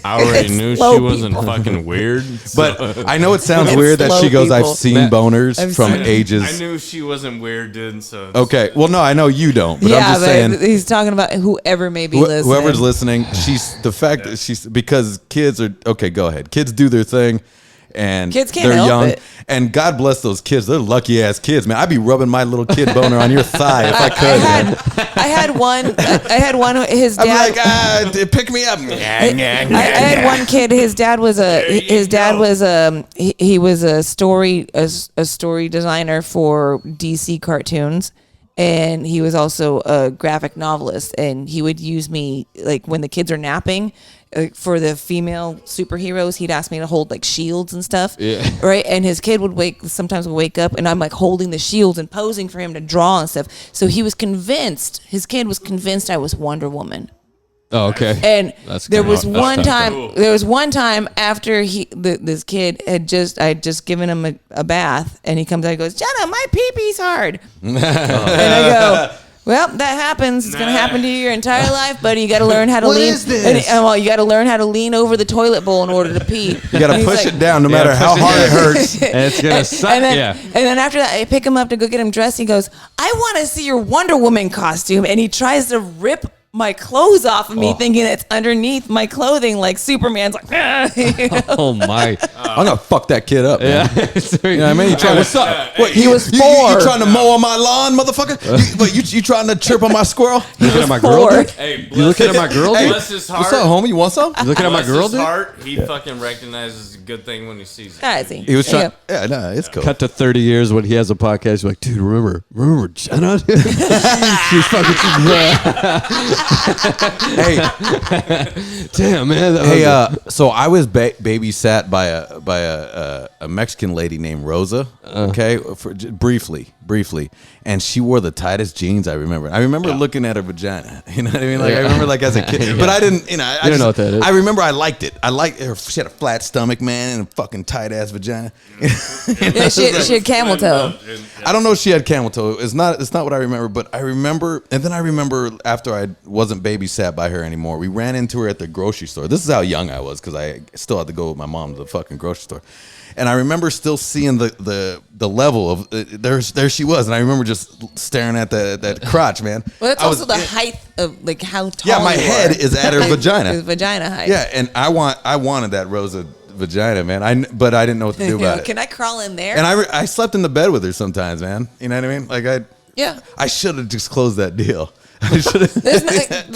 I already knew Slow she wasn't people. fucking weird. But I know it sounds And weird that slow she goes, I've people. seen Man, boners I've from seen- ages. I knew she wasn't weird, dude. So Okay. Well, no, I know you don't. But Yeah, I'm just but saying. he's talking about whoever may be listening. Whoever's listening, she's the fact that she's because kids are okay. Go ahead, kids do their thing, and Kids can't they're help young. it. And God bless those kids. They're lucky ass kids, man. I'd be rubbing my little kid boner on your thigh if I could. man. I had one. His I'm dad. like, pick me up. I had one kid. His dad was he was a story designer for DC cartoons, and he was also a graphic novelist. And he would use me like when the kids are napping. For the female superheroes, he'd ask me to hold like shields and stuff. Yeah. Right. And his kid would sometimes wake up and I'm like holding the shields and posing for him to draw and stuff. So his kid was convinced I was Wonder Woman. Oh, okay. And That's there cool. was That's one tough, time. though. There was one time after this kid I had just given him a bath, and he comes out and goes, "Jenna, my pee-pee's hard." And I go, "Well, that happens. It's gonna happen to you your entire life, buddy. You got to learn how to lean. is this? Well, you got to learn how to lean over the toilet bowl in order to pee. You got to push it down no matter how hard it hurts. And it's gonna suck. And then, Yeah. and then after that, I pick him up to go get him dressed. He goes, "I want to see your Wonder Woman costume," and he tries to rip my clothes off of me, thinking it's underneath my clothing, like Superman's like, Oh my. I'm gonna fuck that kid up. Man. Yeah. You know what I mean? You trying What's to, up? What, He was you 4. trying to mow on my lawn, motherfucker? You trying to chirp on my squirrel? You looking at my 4. girl? Dude? hey, You looking at my girl? Hey, Dude? bless his heart. What's up, homie? You want some? You looking at my Bless girl, his dude? heart, he fucking recognizes a good thing when he sees it. I see. He was trying. Yeah. Yeah, no, it's cool. Cut to 30 years when he has a podcast. You're like, dude, remember Jenna? She's fucking. Hey, Damn, man. that hey. was So I was babysat by a Mexican lady named Rosa. Okay, briefly, and she wore the tightest jeans I remember. I remember looking at her vagina. You know what I mean? Like I remember, like as a kid, but I didn't. You know, I don't know what that is. I remember I liked it. I liked her. She had a flat stomach, man, and a fucking tight ass vagina. Yeah, she had camel toe. I don't know if she had camel toe. It's not what I remember, but I remember, and then I remember after I wasn't babysat by her anymore, we ran into her at the grocery store. This is how young I was because I still had to go with my mom to the fucking grocery store. And I remember still seeing the level of there she was, and I remember just staring at that crotch, man. Well, that's I also was- the height of like how tall. Yeah, my you head are. is at her vagina. His vagina height. Yeah, and I wanted that Rosa vagina, man. But I didn't know what to do about it. Can I crawl in there? And I slept in the bed with her sometimes, man. You know what I mean? Like Yeah. I should have just closed that deal. I should have.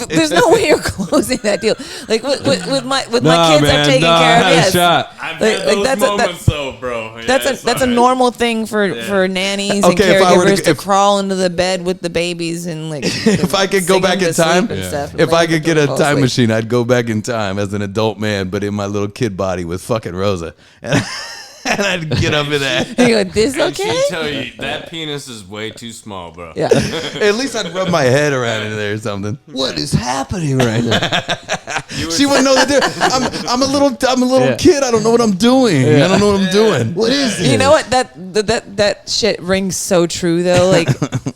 There's no way you're closing that deal. Like with my kids, Nah, I'm man, taking nah, care I of. had a Yes. shot. I've Like- had like those that's a- moments though, bro. Yeah, That's it's a alright. normal thing for nannies and Okay, if I were to- caregivers to if- crawl into the bed with the babies and like. If I could go sing back them in to sleep time, and stuff and if lay I them could get to a fall time asleep. machine, I'd go back in time as an adult man, but in my little kid body with fucking Rosa, and I'd get up in that. You go, this And she okay? tell you that penis is way too small, bro. Yeah. At least I'd rub my head around in there or something. What is happening right now? She wouldn't know that I'm a little Yeah. kid. I don't know what I'm doing. I don't know what I'm doing. What is this? You know what? That shit rings so true though. Like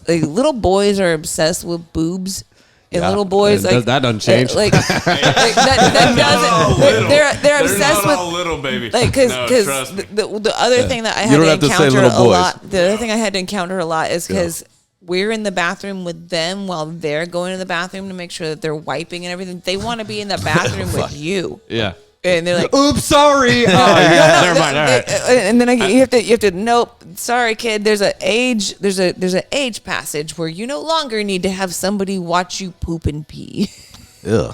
little boys are obsessed with boobs. And Yeah. little boys And like that doesn't change. Like that doesn't. They're obsessed not all with little baby. like because No, trust me. the other thing that I You had don't to have to say encounter little a boys. lot. The other thing I had to encounter a lot is because we're in the bathroom with them while they're going to the bathroom to make sure that they're wiping and everything. They want to be in the bathroom with you, Yeah. and they're like. Oops, sorry. Oh, yeah. Never mind. All right. And then you have to nope. Sorry, kid. There's an age passage where you no longer need to have somebody watch you poop and pee. Ugh.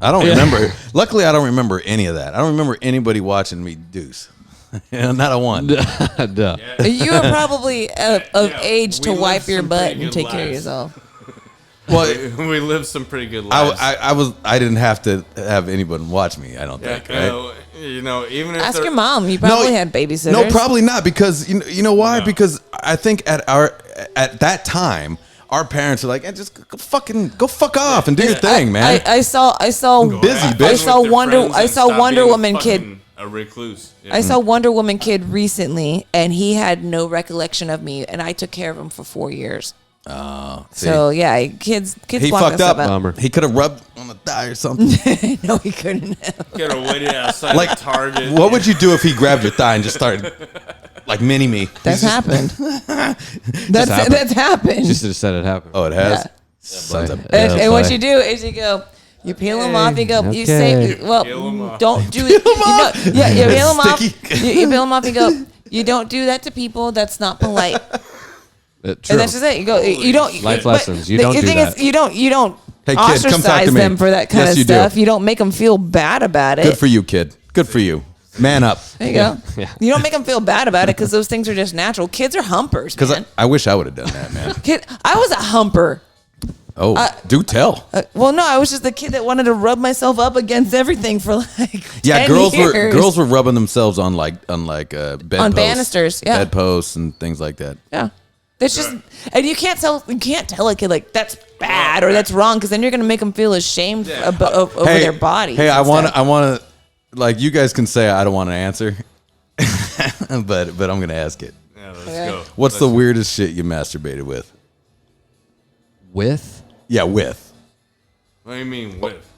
I don't remember. Luckily, I don't remember any of that. I don't remember anybody watching me deuce. Not a one. Duh. You were probably of age to we wipe lived your some butt pretty and good take care of lives. yourself. Well, We lived some pretty good lives. I didn't have to have anyone watch me. I don't think. Right? Even if Ask they're- your mom. You probably had babysitters. No, probably not, because you know why? No. Because I think at that time, our parents are like, just go fuck off and do your thing, man. I saw busy, have bitch. fun I saw with their Wonder friends I and saw stop Wonder being Woman kid. fucking a recluse. I saw Wonder Woman kid recently, and he had no recollection of me, and I took care of him for 4 years. Oh, So yeah, kids he block fucked us up. about- Bummer. He could have rubbed on the thigh or something. No, he couldn't. Could have waited outside Like, Target. what would you do if he grabbed your thigh and just started like mini me? That's happened. That's happened. that's happened. Just have said it happened. Oh, it has. Yeah. Sons of- And what bye. you do is you go, you peel them off. You go, you okay. say, well, Peel 'em off. don't do it. Yeah, you peel them off. Sticky. You peel them off. You go, you don't do that to people. That's not polite. True. And that's just it. You go, you don't. Life but lessons. You the don't do thing that. is, you don't Hey, kid, come talk to ostracize me. them for that kind Yes, of you do. stuff. You don't make them feel bad about it. Good for you, kid. Good for you. Man up. There you go. Yeah. You don't make them feel bad about it because those things are just natural. Kids are humpers, Because man. I wish I would have done that, man. I was a humper. Oh, do tell. Well, no, I was just the kid that wanted to rub myself up against everything for like Yeah, 10 girls years. were rubbing themselves on bed On posts, banisters, yeah. bed posts and things like that. Yeah. It's just, and you can't tell a kid like that's bad or that's wrong because then you're gonna make them feel ashamed over their body. Hey, I want to, like, you guys can say I don't want to answer, but I'm gonna ask it. Yeah, let's Okay. go. What's the weirdest shit you masturbated with? With? Yeah, with. What do you mean with?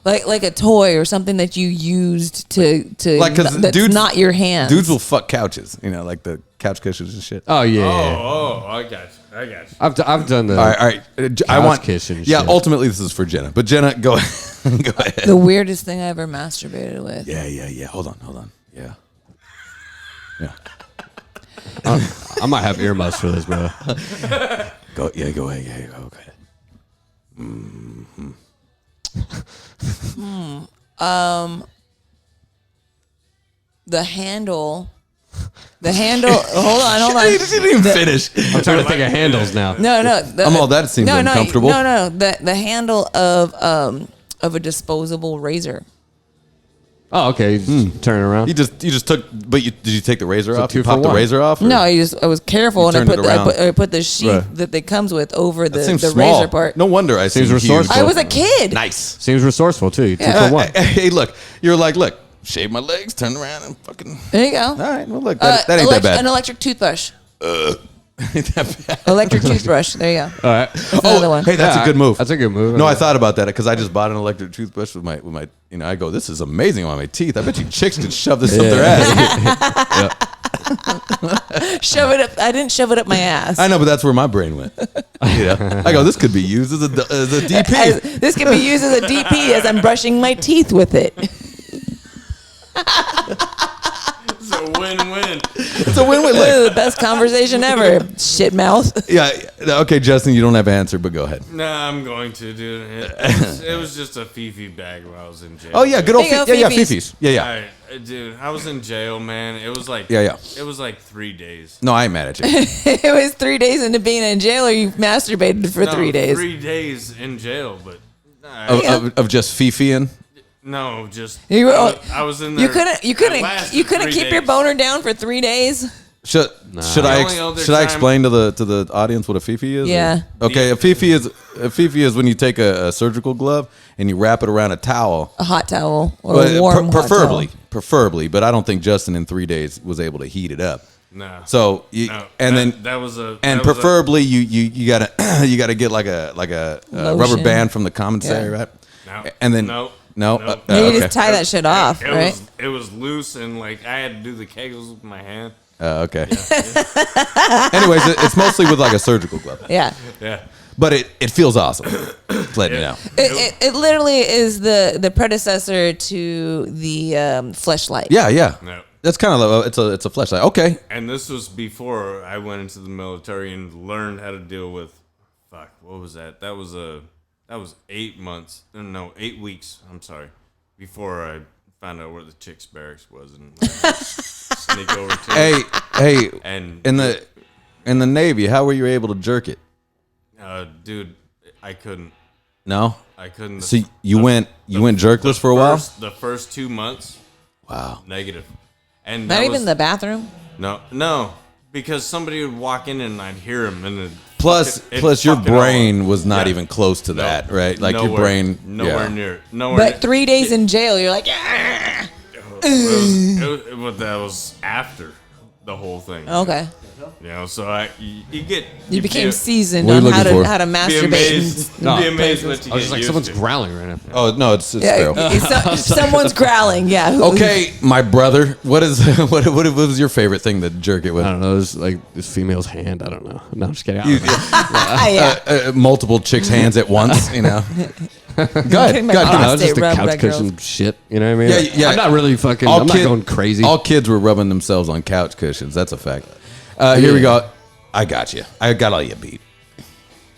like a toy or something that you used to Like, 'cause that's dudes- not your hand. Dudes will fuck couches, like the couch cushions and shit. Oh yeah. Oh, I got you. I got you. I've done the. All right. I Couch want. kissing Yeah, shit. ultimately this is for Jenna, but Jenna, go go ahead. The weirdest thing I ever masturbated with. Yeah. Hold on. Yeah. I might have earmuffs for this, bro. Go ahead. Yeah, go ahead. The handle. Hold on. She didn't even finish. I'm trying to think of handles now. No. That seems uncomfortable. No. The handle of a disposable razor. Oh, okay. You just turn it around. You just took, but did you take the razor off? two You for popped the one. razor off? or- No, I was careful You and I turned put it around. I put the sheet Right. that it comes with over That the seems the small. razor part. No wonder I Seems seem huge. resourceful. I was a kid. Nice. Seems resourceful too. You two Yeah. for one. Hey, look, you're like, look, shave my legs, turn around, and fucking. There you go. All right, well, look, that ain't that bad. An electric toothbrush. Ain't that bad. Electric toothbrush. There you go. All right. That's another one. Hey, that's Yeah, a good move. That's a good move. No, I thought about that because I just bought an electric toothbrush with my. I go, this is amazing on my teeth. I bet you chicks could shove this up their ass. Shove it up. I didn't shove it up my ass. I know, but that's where my brain went. I go, this could be used as a DP. This could be used as a DP as I'm brushing my teeth with it. It's a win-win. It's a win-win. This Look, is the best conversation ever. Shit mouth. yeah, okay, Justin, you don't have to answer, but go ahead. Nah, I'm going to, dude. It was just a Fifi bag while I was in jail. Oh yeah, good old There you go, yeah, Fifi's. Fifi's. Yeah. All right, dude, I was in jail, man. It was like Yeah. It was like 3 days. No, I ain't mad at you. It was 3 days into being in jail, or you masturbated for 3 days. 3 days in jail, but Of just Fifiing. no, just You were- I was in there. You couldn't It lasted 3 keep your days. boner down for 3 days. Should The I only other should I time- explain to the audience what a Fifi is? Yeah. Okay, a Fifi is when you take a surgical glove and you wrap it around a towel. A hot towel or But a warm hot towel. preferably, but I don't think Justin in 3 days was able to heat it up. No. So that was a and that was preferably you gotta you gotta get like a rubber Lotion. band from the commissary, Yeah. right? No. And then No. no, No. Yeah, you okay. just tie that shit off, it right? was loose and like I had to do the kegels with my hand. Okay. Anyways, it's mostly with like a surgical glove, Yeah. Yeah. but it feels awesome. Just letting you know. It literally is the predecessor to the Fleshlight. Yeah. No. That's kind of it's a flashlight. Okay. And this was before I went into the military and learned how to deal with what was that? That was 8 months. No, 8 weeks. I'm sorry. Before I found out where the chicks barracks was and sneak over to Hey, and in the Navy, how were you able to jerk it? dude, I couldn't. No? I couldn't. So you went jerkless for a while? The first 2 months. Wow. Negative. And Not even the bathroom. No, because somebody would walk in and I'd hear him, and Plus your brain was not even close to that, right? Like your brain, nowhere near. But 3 days in jail, you're like, ah! That was after the whole thing. Okay. You know, so You became seasoned What are on you how looking for? to Be masturbate. amazed. No, Be amazed what you I was get just like, used someone's to. growling right now. Oh no, it's Yeah, feral. someone's growling. Yeah. Okay, my brother. What was your favorite thing to jerk it with? I don't know. It's like this female's hand. I don't know. No, I'm just kidding. Yeah. Multiple chicks' hands at once. You know. Go ahead. Getting my Go I don't know. ahead. It's just the Prostate rubbed couch by cushion girls. shit. You know what I mean? Yeah. I'm not really fucking. I'm not going crazy. All kids were rubbing themselves on couch cushions. That's a fact. Here we go. I got you. I got all you beat.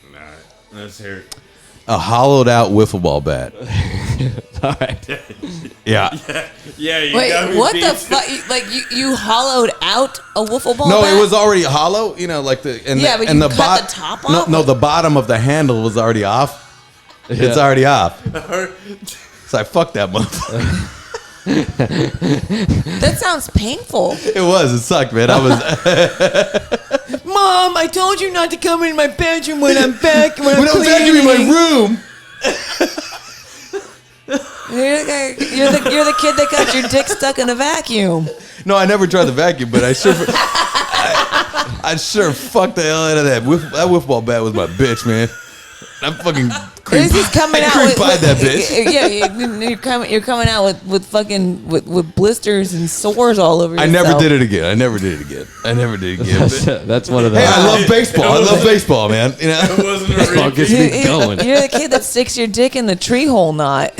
All right, let's hear it. A hollowed out wiffle ball bat. All right. Yeah. Yeah, you got Wait, me what beat. the fuck? Like you hollowed out a wiffle ball? No, bat? it was already hollow. You know, like the and Yeah, the, but and you the cut the top off? No, the bottom of the handle was already off. It's Yeah. already off. So I fucked that motherfucker. That sounds painful. It was. It sucked, man. I was. Mom, I told you not to come in my bedroom when I'm back. When When I was vacuuming my room. You're the kid that got your dick stuck in a vacuum. No, I never tried the vacuum, but I sure. I sure fucked the hell out of that. That wiffle ball bat was my bitch, man. I'm fucking This is coming out cream with, pied that bitch. Yeah, you're coming out with fucking with blisters and sores all over I yourself. never did it again. I never did it again. That's one of the. Hey, I love baseball. I love baseball, man. You know? It wasn't a Baseball repeat. gets me going. You're the kid that sticks your dick in the tree hole knot.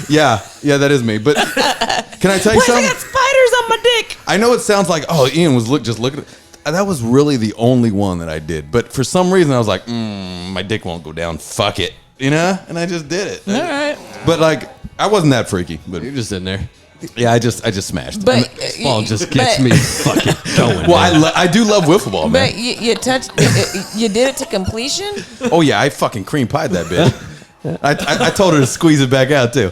Yeah, that is me. But can I tell you Why I something? got spiders on my dick? I know it sounds like, oh, Ian was just looking at. That was really the only one that I did. But for some reason, I was like, my dick won't go down. Fuck it. You know? And I just did it. All right. But like, I wasn't that freaky. But You're just in there. yeah, I just smashed. But Ball just gets me fucking going. Well, man. I do love wiffle ball, man. But you did it to completion. Oh yeah, I fucking cream pied that bitch. I told her to squeeze it back out too.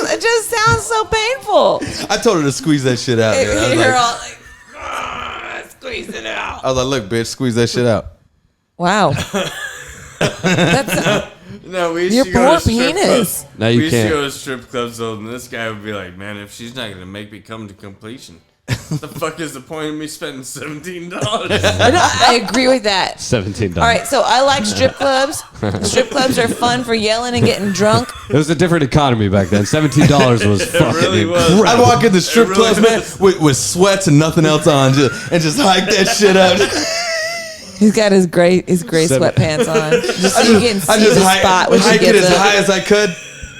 It just sounds so painful. I told her to squeeze that shit out. Man. I was You're like, all like, squeeze it out. I was like, look, bitch, squeeze that shit out. Wow. That's No, we used your to go poor to strip penis. clubs. No, you we used can't. to go to strip clubs, though, and this guy would be like, man, if she's not going to make me come to completion, what the fuck is the point of me spending $17? I agree with that. $17. All right, so I like strip clubs. Strip clubs are fun for yelling and getting drunk. It was a different economy back then. $17 was fucking really was. incredible. I'd walk in the strip really clubs, man, was. with sweats and nothing else on, and just hike that shit up. He's got his gray sweatpants on, just so you can see the spot when she hike it gets as up. high as I could.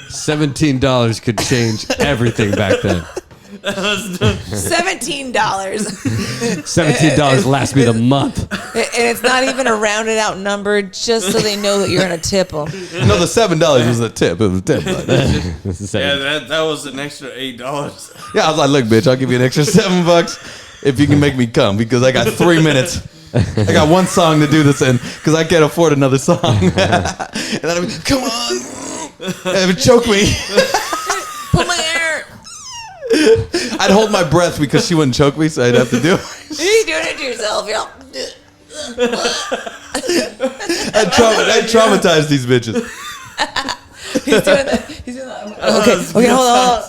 $17 could change everything back then. $17, $17 lasts me the month. and it's not even a rounded out number, just so they know that you're gonna tip them. No, the $7 was a tip. It was a tip. Yeah, that was an extra $8. Yeah, I was like, look, bitch, I'll give you an extra $7 if you can make me come because I got 3 minutes. I got one song to do this in because I can't afford another song. And then I'd be, come on, and it would choke me. Pull my hair. I'd hold my breath because she wouldn't choke me, so I'd have to do it. You're doing it to yourself, y'all. I'd traumatize these bitches. He's doing that. Okay, hold on.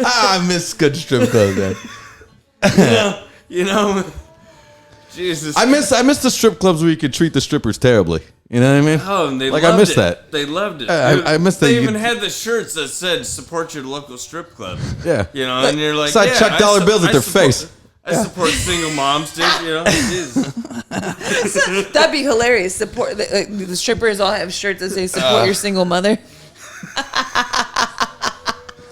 I miss good strip clubs, man. You know, Jesus. I miss the strip clubs where you could treat the strippers terribly. You know what I mean? Oh, and they like loved I miss it. that. They loved it. I miss that They you even could- had the shirts that said "Support your local strip club." Yeah. You know, and you're like, So I yeah, chuck dollar bills at I their support- face. I support single moms, dude. You know, Jesus. That'd be hilarious. Support the strippers all have shirts that say "Support your single mother."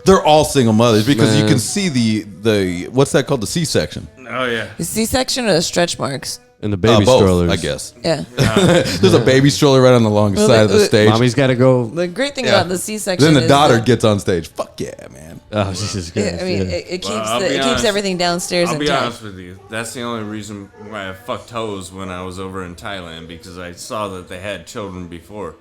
They're all single mothers because you Man. can see the what's that called, the C-section. Oh yeah. The C-section or the stretch marks? And the baby Both, strollers. I guess. Yeah. There's a baby stroller right on the long side of the stage. Mommy's got to go. The great thing Yeah. about the C-section Then the is daughter that- gets on stage. Fuck yeah, man. Oh, Jesus Christ. I mean, yeah. it keeps I'll be it keeps honest. everything downstairs I'll in be town. honest with you. That's the only reason why I fucked hoes when I was over in Thailand, because I saw that they had children before.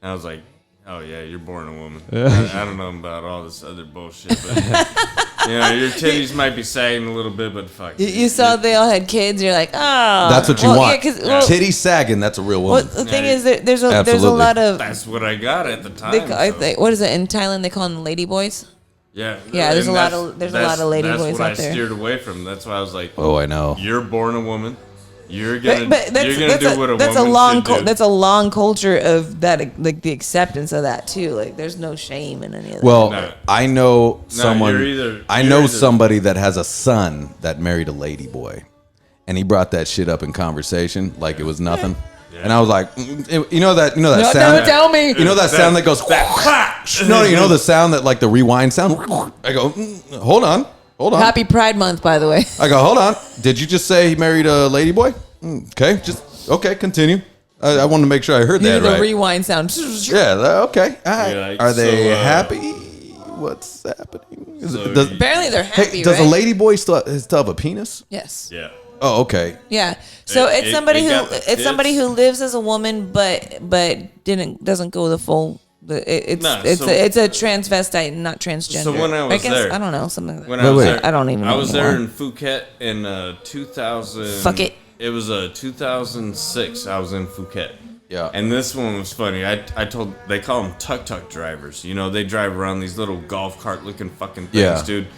And I was like, oh yeah, you're born a woman. I don't know about all this other bullshit, but your titties might be sagging a little bit, but fuck. You saw they all had kids. You're like, oh, That's what you well, want. Yeah, 'cause, well, Titty sagging, that's a real well, woman. the thing Yeah. is, that there's a Absolutely. lot of That's what I got at the time. what is it in Thailand? They call them lady boys. Yeah, Yeah, there's and a lot that's- of- there's a lot of lady that's boys what out I there. steered away from. That's why I was like, Oh, I know. you're born a woman. You're gonna, But that's you're gonna do what a that's woman a long should do. that's a long culture of that, like the acceptance of that too. Like there's no shame in any of that. Well, No. I know someone. you're I either- know you're either- somebody that has a son that married a lady boy, and he brought that shit up in conversation like it was nothing. And I was like, you know that no, sound. don't tell me. You know that sound that goes. No, you know the sound that like the rewind sound. I go, hold on. Happy Pride Month, by the way. I go, hold on. Did you just say he married a lady boy? Okay, continue. I wanted to make sure I heard You that know, the right. rewind sound. Yeah, okay. All right. You're like, Are they so, happy? What's happening? So Does, Apparently they're happy. hey, does right? a lady boy still have a penis? Yes. Yeah. Oh, okay. Yeah. So It- it's it- somebody it who got the it's somebody tits. who lives as a woman, but doesn't go the full. It's Nah, it's so- it's a transvestite, not transgender. So when I was guess, there- I don't know something like When that. I was wait. there, I don't even I know was there anymore. in Phuket in 2000. Fuck it. It was 2006. I was in Phuket. Yeah. And this one was funny. I told they call them tuk-tuk drivers. You know, they drive around these little golf cart looking fucking things, Yeah. dude.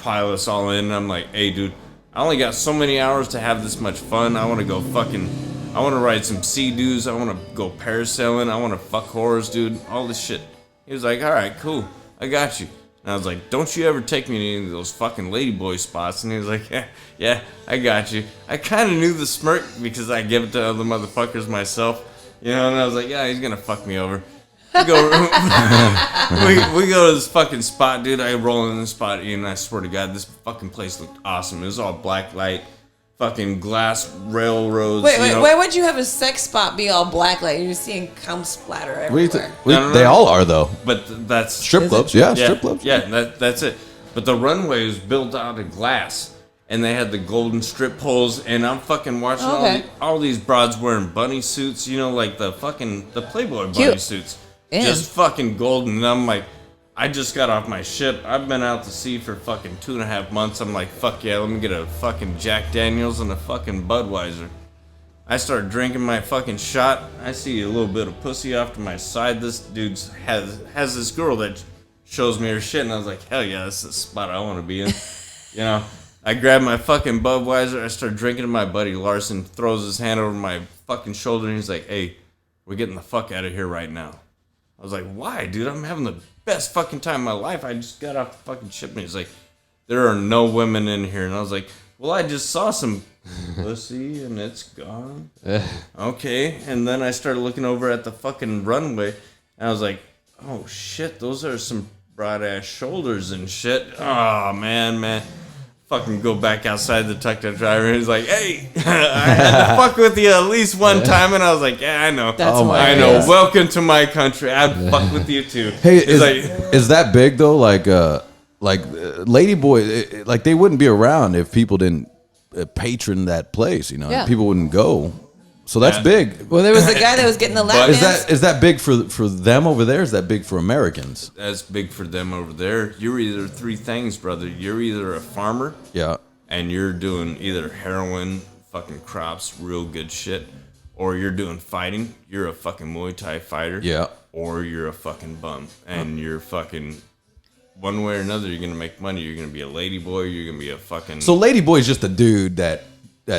Pile us all in. And I'm like, hey, dude, I only got so many hours to have this much fun. I want to go I want to ride some sea-doos. I want to go parasailing. I want to fuck whores, dude. All this shit. He was like, all right, cool. I got you. And I was like, don't you ever take me to any of those fucking ladyboy spots. And he was like, yeah, I got you. I kind of knew the smirk because I give it to other motherfuckers myself. You know, and I was like, yeah, he's going to fuck me over. We go, we go to this fucking spot, dude. I roll in the spot, and I swear to God, this fucking place looked awesome. It was all black light, fucking glass railroads. Wait, you know. why would you have a sex spot be all black? Like you're seeing cum splatter everywhere. No. They all are though. But that's Strip clubs, yeah, strip clubs. Yeah, that's it. But the runway was built out of glass, and they had the golden strip poles, and I'm fucking watching Okay. all these broads wearing bunny suits, you know, like the Playboy bunny Cute. suits, Damn. just fucking golden. And I'm like, I just got off my ship. I've been out to sea for fucking 2.5 months. I'm like, fuck yeah, let me get a fucking Jack Daniels and a fucking Budweiser. I start drinking my fucking shot. I see a little bit of pussy off to my side. This dude has this girl that shows me her shit, and I was like, hell yeah, this is the spot I want to be in. You know, I grab my fucking Budweiser. I start drinking, and my buddy Larson throws his hand over my fucking shoulder, and he's like, hey, we're getting the fuck out of here right now. I was like, why, dude? I'm having the best fucking time of my life. I just got off the fucking ship, and he's like, there are no women in here. And I was like, well, I just saw some pussy, and it's gone. Okay. And then I started looking over at the fucking runway, and I was like, oh, shit, those are some broad-ass shoulders and shit. Oh, man. Fucking go back outside the tuk-tuk driver, and he's like, hey, I had to fuck with you at least one time. And I was like, yeah, I know. That's I hilarious. know. Welcome to my country. I'd fuck with you, too. Hey, He's is that big though? Like ladyboy, like they wouldn't be around if people didn't patron that place. You know, Yeah. people wouldn't go. So that's Yeah. big. Well, there was a guy that was getting the lap Is dance. that big for them over there? Is that big for Americans? that's big for them over there. You're either three things, brother. You're either a farmer, Yeah. and you're doing either heroin, fucking crops, real good shit, or you're doing fighting. You're a fucking Muay Thai fighter. Yeah. Or you're a fucking bum. And you're fucking, one way or another, you're going to make money. You're going to be a lady boy. You're going to be a fucking, So ladyboy's just a dude that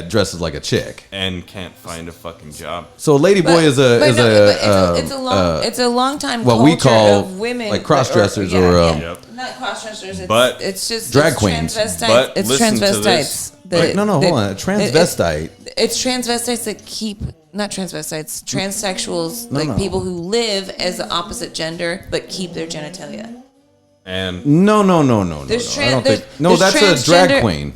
dresses like a chick. and can't find a fucking job. So ladyboy is it's a long time what culture we call, of women like, cross-dressers Yep. not cross-dressers. But- it's drag it's queens. Transvestites. But It's listen to transvestites. this. Wait, no, hold on. A transvestite. It's transvestites that keep not transvestites, transsexuals, No, like no. people who live as the opposite gender but keep their genitalia. And No. There's I don't there's- think. No, there's that's a drag transgender- queen.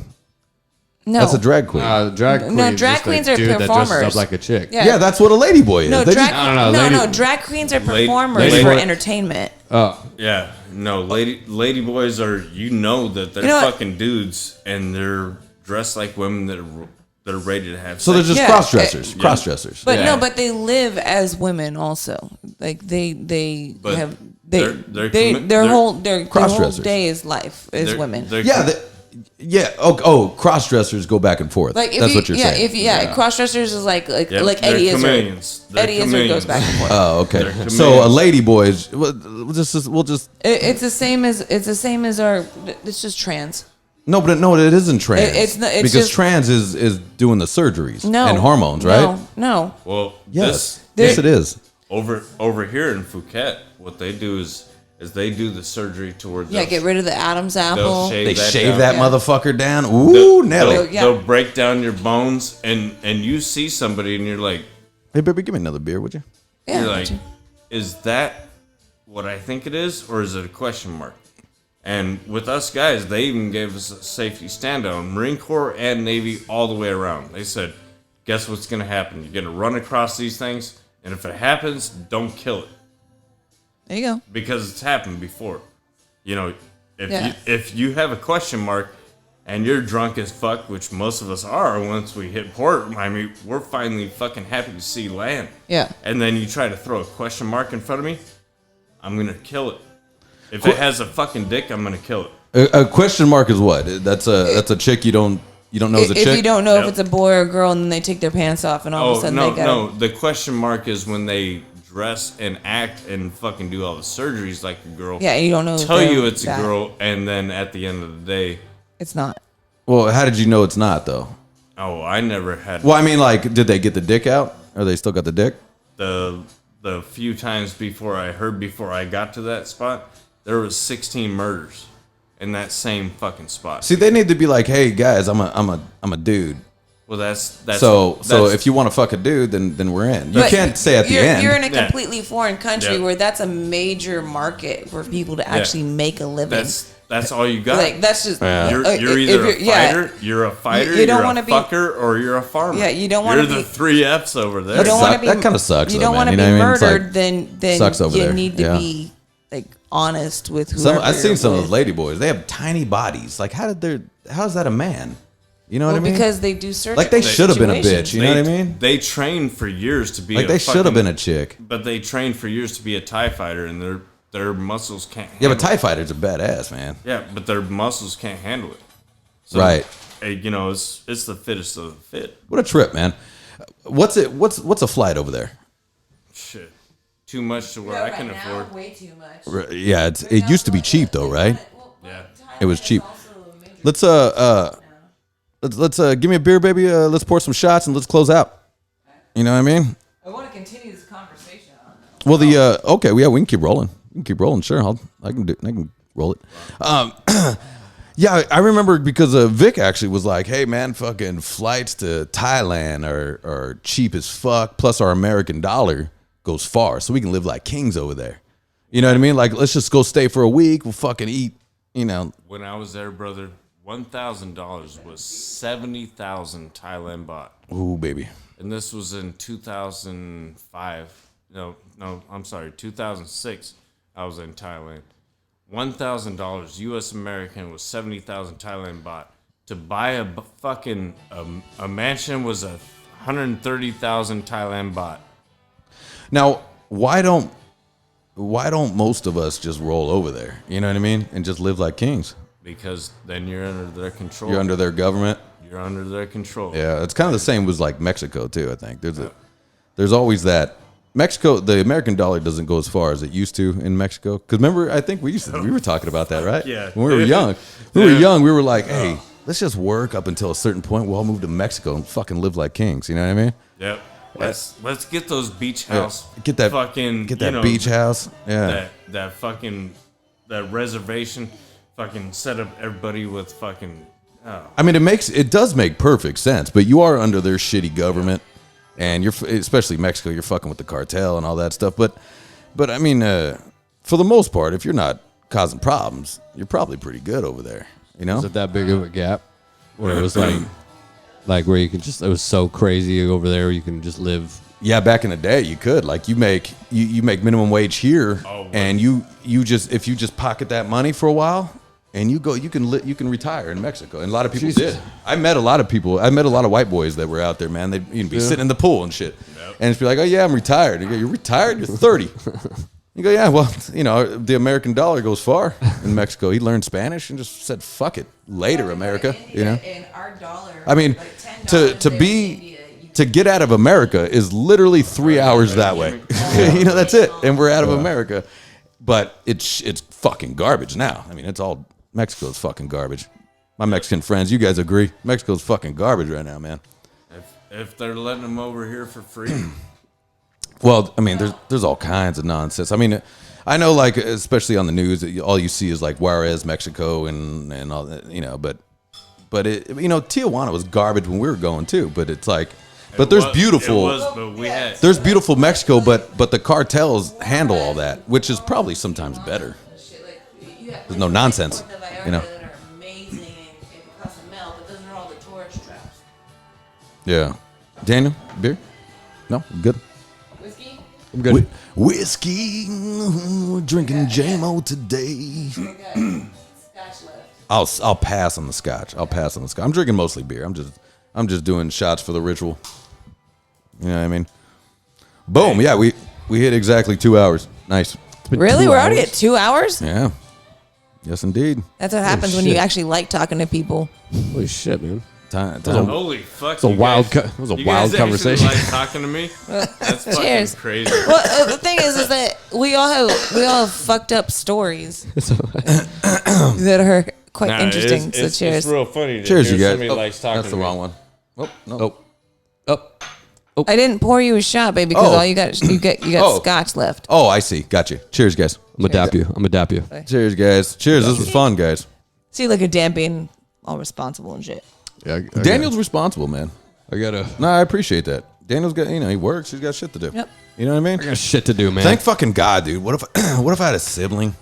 No. That's a drag queen. Drag queen. No, drag queens are dude that dresses performers. up like a chick. Yeah. Yeah, that's what a ladyboy is. No, They drag, just- No, lady- drag queens are Lady- performers lady for boy- entertainment. Yeah, no, lady boys are, that they're You know what? fucking dudes and they're dressed like women that are ready to have so they're sex. just Yeah. cross-dressers. Yeah. Cross-dressers. But Yeah. no, but they live as women also. Like they But have they're their they're- whole cross-dressers. day is life is They're- women. they're- yeah, cross-dressers go back and forth. Like if That's you, what you're yeah, saying. if cross-dressers is like Yep, Eddie they're Izzard. chameleons. They're Eddie Izzard goes chameleons. back and forth. Oh, okay. They're So a chameleons. lady boy is we'll just It's the same as our. It's just trans. no, but no, it isn't trans. It's not- it's because just- trans is doing the surgeries No, and hormones, right? No. Well, Yes, There- yes, it is. over here in Phuket, what they do is they do the surgery towards Yeah, get rid of the Adam's apple. They that shave down. that Yeah. motherfucker down. They'll, Ooh, Nelly. they'll, Yeah. they'll break down your bones, and you see somebody, and you're like, Hey, baby, give me another beer, would you? Yeah. you're like, is that what I think it is, or is it a question mark? And with us guys, they even gave us a safety stand down, Marine Corps and Navy all the way around. They said, guess what's going to happen? You're going to run across these things, and if it happens, don't kill it. There you go. Because it's happened before. Yeah. If you have a question mark and you're drunk as fuck, which most of us are once we hit port, I mean, we're finally fucking happy to see land. Yeah. And then you try to throw a question mark in front of me, I'm going to kill it. If it has a fucking dick, I'm going to kill it. A question mark is what? That's a chick you don't know is a If chick. you don't know Yep. if it's a boy or a girl, and then they take their pants off, and all of a Oh, sudden no, they got no. The question mark is when they dress and act and fucking do all the surgeries like a girl. Yeah, you don't know. if Tell they're you it's a that. girl, and then at the end of the day, It's not. Well, how did you know it's not though? oh, I never had Well, I mean, like, did they get the dick out, or they still got the dick? the few times before I got to that spot, there was 16 murders in that same fucking spot. See, they need to be like, hey guys, I'm a dude. Well, that's So that's, if you want to fuck a dude, then we're in. You But can't say at the you're, end. You're in a Yeah. completely foreign country Yeah. where that's a major market for people to actually make a living. that's all you got. Like that's just You're if either a yeah. fighter, you're a fighter, You don't you're wanna a be- fucker, or you're a farmer. Yeah, you don't wanna You're the be- 3 F's over there. You don't want to be. That kinda sucks, You though, don't man. want to You be know what I mean? It's murdered. like, then sucks over you there. need to Yeah. be like honest with whoever. I've seen you're some of with. those lady boys. They have tiny bodies. Like, how is that a man? You know what I mean? Because they do surgery. Like, they should have been a bitch. You know what I mean? They train for years to be Like, they should have been a chick. But they trained for years to be a TIE fighter, and their muscles can't Yeah, handle but TIE fighters are badass, man. Yeah, but their muscles can't handle it. So, Right. It's the fittest of the fit. What a trip, man. What's a flight over there? Shit. Too much to where I can afford. Way too much. Yeah, it used to be cheap though, right? Yeah. It was cheap. Let's let's give me a beer, baby. Let's pour some shots and let's close out. You know what I mean? I want to continue this conversation. Well, okay, yeah, we can keep rolling. We can keep rolling. Sure, I can roll it. Yeah, I remember because Vic actually was like, "Hey, man, fucking flights to Thailand are cheap as fuck. Plus, our American dollar goes far, so we can live like kings over there." You know what I mean? Like, let's just go stay for a week. We'll fucking eat. You know, When I was there, brother, $1,000 was 70,000 Thailand baht. ooh, baby. And this was in 2005. No, I'm sorry, 2006. I was in Thailand. $1,000 U.S. American was 70,000 Thailand baht. To buy a mansion was 130,000 Thailand baht. Now, why don't most of us just roll over there? You know what I mean? And just live like kings. Because then you're under their control. You're under their government. You're under their control. Yeah, it's kind of the same with like Mexico too. I think there's always that. Mexico, the American dollar doesn't go as far as it used to in Mexico. Because remember, I think we were talking about that, right? Yeah. When we were young, we were like, hey, let's just work up until a certain point. We'll all move to Mexico and fucking live like kings. You know what I mean? Yep. Let's get those beach house. Get that fucking beach house. Yeah. that reservation. Fucking set up everybody with fucking. Oh. I mean, it does make perfect sense, but you are under their shitty government, and especially Mexico, you're fucking with the cartel and all that stuff. But I mean, for the most part, if you're not causing problems, you're probably pretty good over there. You know? Is it that big of a gap? Where it was like Like where you can just, it was so crazy over there. You can just live. Yeah, back in the day, you could like you make minimum wage here, and you just if you just pocket that money for a while, and you can retire in Mexico, and a lot of people did. I met a lot of people. I met a lot of white boys that were out there, man. They'd be sitting in the pool and shit, and just be like, "Oh yeah, I'm retired." You go, "You're retired? You're 30." You go, "Yeah, well, you know, the American dollar goes far in Mexico." He learned Spanish and just said, "Fuck it, later, America." You know, and our dollar. I mean, to get out of America is literally 3 hours that way. You know, that's it. And we're out of America. But it's fucking garbage now. I mean, it's all Mexico's fucking garbage. My Mexican friends, you guys agree? Mexico's fucking garbage right now, man. If they're letting them over here for free. Well, I mean, there's all kinds of nonsense. I mean, I know, like, especially on the news, all you see is like Juarez, Mexico, and all that, you know, but it, you know, Tijuana was garbage when we were going too, but it's like, but there's there's beautiful Mexico, but the cartels handle all that, which is probably sometimes better. There's no nonsense, you know. That are amazing and cost a mil, but those are all the tourist traps. Yeah. Daniel, beer? No, I'm good. Whiskey? I'm good. Whiskey, drinking JMO today. Scotch left. I'll pass on the scotch. I'm drinking mostly beer. I'm just doing shots for the ritual. You know what I mean? Boom. Yeah, we hit exactly 2 hours. Nice. Really? We're already at 2 hours? Yeah. Yes, indeed. That's what happens when you actually like talking to people. Holy shit, man. Time. Holy fuck! It's a wild conversation. Like talking to me? That's fucking Cheers. crazy. Well, the thing is that we all have fucked up stories that are quite interesting. So cheers. It's real funny. Cheers, you guys. Somebody likes talking That's the to me. wrong one. Oh, no. I didn't pour you a shot, baby, because all you got scotch left. Oh, I see. Got you. Cheers, guys. I'm gonna dap you. Cheers, guys. Cheers. This was fun, guys. See, look at Dan being all responsible and shit. Yeah, Daniel's responsible, man. No, I appreciate that. Daniel's got, you know, he works. He's got shit to do. Yep. You know what I mean? I got shit to do, man. Thank fucking God, dude. What if I had a sibling?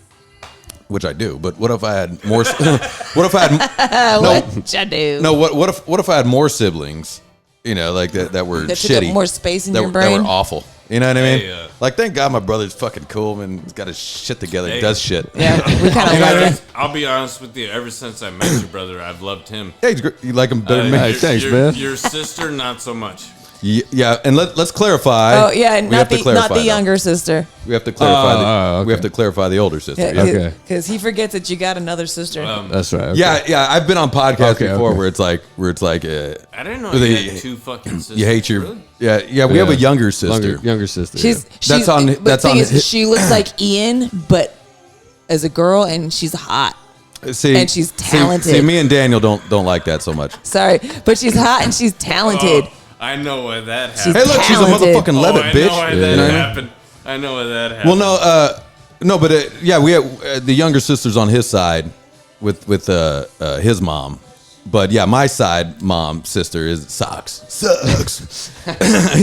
Which I do, but what if I had more? What if I had What you do? no? What if I had more siblings? You know, like that were That took up shitty, more space in that, your that brain? were awful. You know what I mean? Hey, like, thank God my brother's fucking cool, man. He's got his shit together. He does shit. Yeah, we kind of like it. I'll be honest with you. Ever since I met your brother, I've loved him. Hey, he's great. You like him better than me? Hey, thanks, your, man. Your sister, not so much. Yeah, and let's clarify. Oh yeah, We have to clarify, not the though. younger sister. We have to clarify. okay. We have to clarify the older sister. Yeah, Okay. Because he forgets that you got another sister. That's right. Okay. yeah. I've been on podcasts Okay, before okay. where it's like I didn't know They- you had two fucking sisters. you hate your Really? yeah. We have a younger sister. Younger sister. She's That's on- but that's the thing on is, his- she looks like Ian, but as a girl, and she's hot. See, And she's talented. See, me and Daniel don't like that so much. Sorry, but she's hot and she's talented. Oh, I know why that happened. She's Hey, look, she's a talented. motherfucking Levitt, I bitch. know why You that know what I mean? happened. I know why that happened. Well, no, but yeah, we have the younger sister's on his side with his mom, but yeah, my side sister sucks.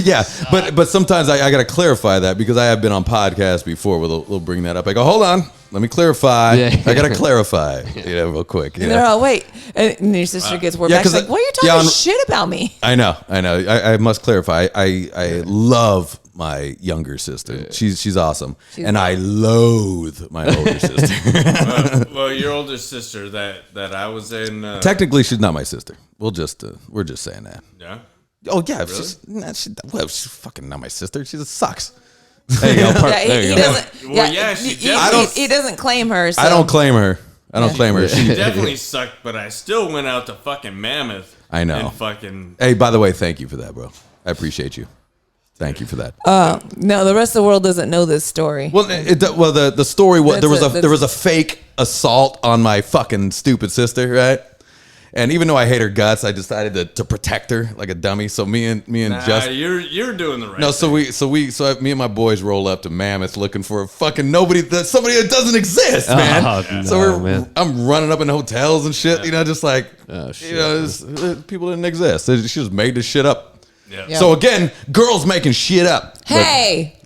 Yeah, but sometimes I gotta clarify that because I have been on podcasts before where they'll bring that up. I go, hold on, let me clarify. Yeah. I gotta clarify, real quick. And they're all, wait. And your sister gets word yeah, back. She's 'cause like, why are you talking on- shit about me? I know. I must clarify. I love my younger sister. She's awesome, and I loathe my older sister. well, your older sister that I was in. Technically, she's not my sister. We're just saying that. Yeah. Oh yeah, she's fucking not my sister. She just sucks. There you go. Yeah, he doesn't. Well, yeah, she definitely- he doesn't claim her. So. I don't claim her. She definitely sucked, but I still went out to fucking Mammoth. I know. And fucking. Hey, by the way, thank you for that, bro. I appreciate you. Thank you for that. No, the rest of the world doesn't know this story. Well, the story was That's there was a fake assault on my fucking stupid sister, right? And even though I hate her guts, I decided to protect her like a dummy. So me and Justin. You're doing the right. No, thing. so me and my boys roll up to Mammoth looking for somebody that doesn't exist, man. Oh, So man. I'm running up in hotels and shit, just like shit. people didn't exist. She just made this shit up. Yeah. Yeah. So again, girls making shit up. Hey,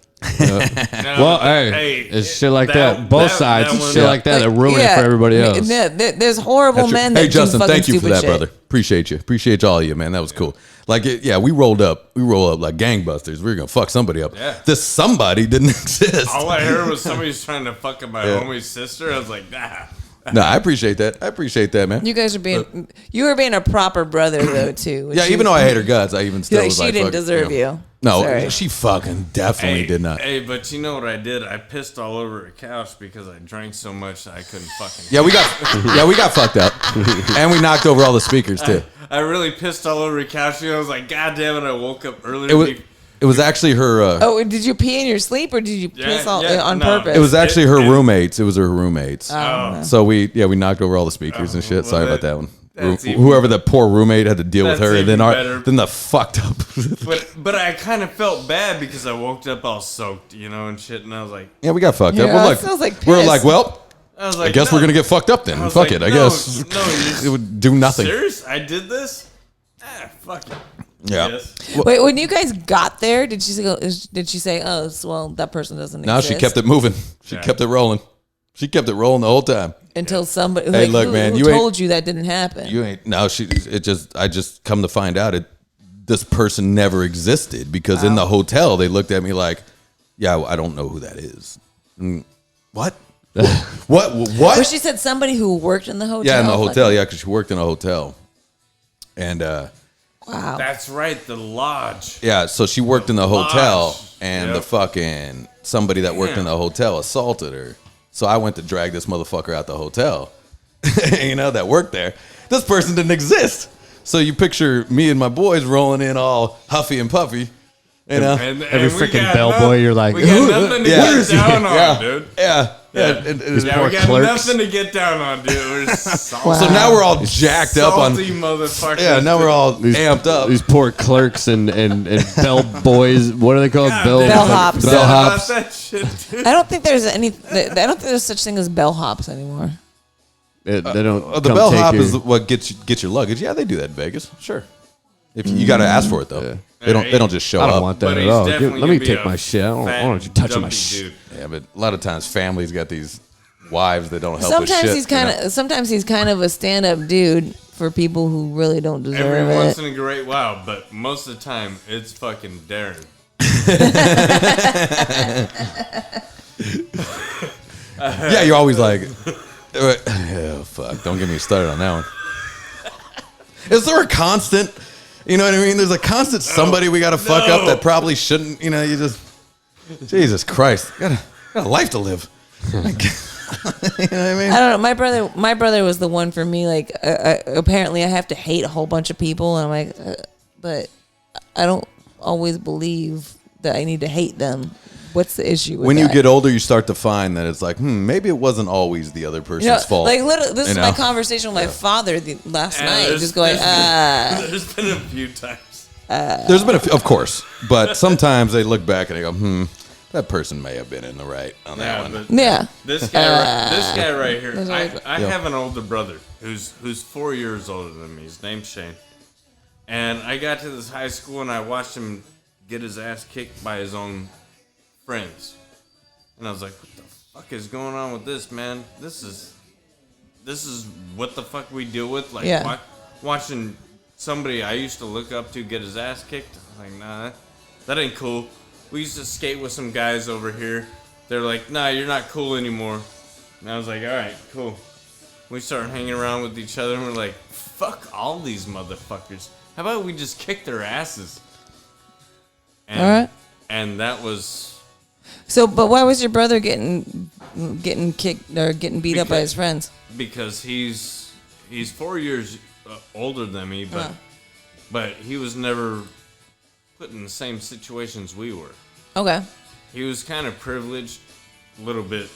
Well, hey, it's shit like that. Both sides, that one- shit like that ruin it for everybody else. There's horrible men that Hey, Justin, do fucking thank you for stupid that, shit. brother. Appreciate you. Appreciate all of you, man. That was cool. Like, we rolled up like gangbusters. We were gonna fuck somebody up. Yeah. This somebody didn't exist. All I heard was somebody's trying to fuck up my homie's sister. I was like, nah. No, I appreciate that. I appreciate that, man. You guys are being you were being a proper brother though too. Yeah, even though I hate her guts, I even still like was she like, didn't fuck, deserve you. No, Sorry. she fucking definitely did not. Hey, but you know what I did? I pissed all over a couch because I drank so much that I couldn't fucking. Yeah, we got fucked up, and we knocked over all the speakers too. I really pissed all over a couch. And I was like, God damn it! I woke up early. It was actually her. Oh, did you pee in your sleep or did you piss on purpose? It was actually her roommates. It was her roommates. Oh. So we knocked over all the speakers and shit. well, Sorry about that one. that's even- Whoever the poor roommate had to deal with That's her, and then even better. then the fucked up. But I kind of felt bad because I woke up all soaked, and shit. And I was like, Yeah, we got fucked up. Yeah, We're that sounds like we're piss. like, well, I was I like, guess no. we're gonna get fucked up then. I was Fuck like, it. I no, guess no, it would do nothing. Serious? I did this? Fuck it. Yeah. Yes. Wait, when you guys got there, did she say, "Oh, well, that person doesn't No, exist"? she kept it moving. She kept it rolling. She kept it rolling the whole time. until somebody. Hey, Like, look, who, man, who you ain't- told you that didn't happen? You ain't. No, I just come to find out this person never existed because in the hotel they looked at me like, yeah, I don't know who that is. What? What? Well, she said somebody who worked in the hotel. Yeah, in the Like, hotel. Yeah, because she worked in a hotel. And wow. That's right, the lodge. yeah, so she worked in the hotel, Lodge. and Yep. the fucking somebody that worked in Damn. the hotel assaulted her. So I went to drag this motherfucker out the hotel. That worked there. This person didn't exist. So you picture me and my boys rolling in all huffy and puffy. And Every we freaking got bellboy, you're like, we got nothing to Yeah. get down Yeah. on, dude. Yeah. Yeah. And poor We got clerks. nothing to get down on, dude. We're salty, so now we're all jacked up on. salty motherfuckers. Yeah, now we're all amped up. These poor clerks and bell boys. What are they called? God Bell damn. Bellhops. Bellhops. About that shit, dude. I don't think there's any. I don't think there's such thing as bellhops anymore. They don't. The come bellhop take is your- what gets your luggage. Yeah, they do that in Vegas. Sure. If you got to ask for it though. Yeah. They don't just show I up. don't want that But at he's all. definitely Let me gonna be take a my shit. I don't want you fat, touching my dumpy shit. dude. Yeah, but a lot of times families got these wives that don't help with Sometimes shit. he's kind of a stand-up dude for people who really don't deserve Every once it. in a great while, but most of the time, it's fucking Darren. Yeah, you're always like, oh, fuck, don't get me started on that one. Is there a constant, you know what I mean? There's a constant somebody we got to fuck up that probably shouldn't, you just, Jesus Christ, got a life to live. You know what I mean? I don't know. My brother was the one for me. Like, apparently, I have to hate a whole bunch of people, and I'm like, but I don't always believe that I need to hate them. What's the issue with When you that? get older, you start to find that it's like, maybe it wasn't always the other person's fault. Like, literally, this you is know? my conversation with my father last And night. there's- Just going, there's been a few times. There's been of course, but sometimes they look back and they go, that person may have been in the right on that Yeah, one. but yeah. this guy right here, That's always- I have an older brother who's 4 years older than me. His name's Shane. And I got to this high school and I watched him get his ass kicked by his own friends. And I was like, what the fuck is going on with this, man? This is what the fuck we deal with? Like, Yeah. watching somebody I used to look up to get his ass kicked. I was like, nah, that ain't cool. We used to skate with some guys over here. They're like, nah, you're not cool anymore. And I was like, all right, cool. We started hanging around with each other and we're like, fuck all these motherfuckers. How about we just kick their asses? And, All right. And that was... So, but why was your brother getting kicked or getting beat up by his friends? Because he's 4 years older than me, but he was never put in the same situations we were. Okay. He was kind of privileged, a little bit,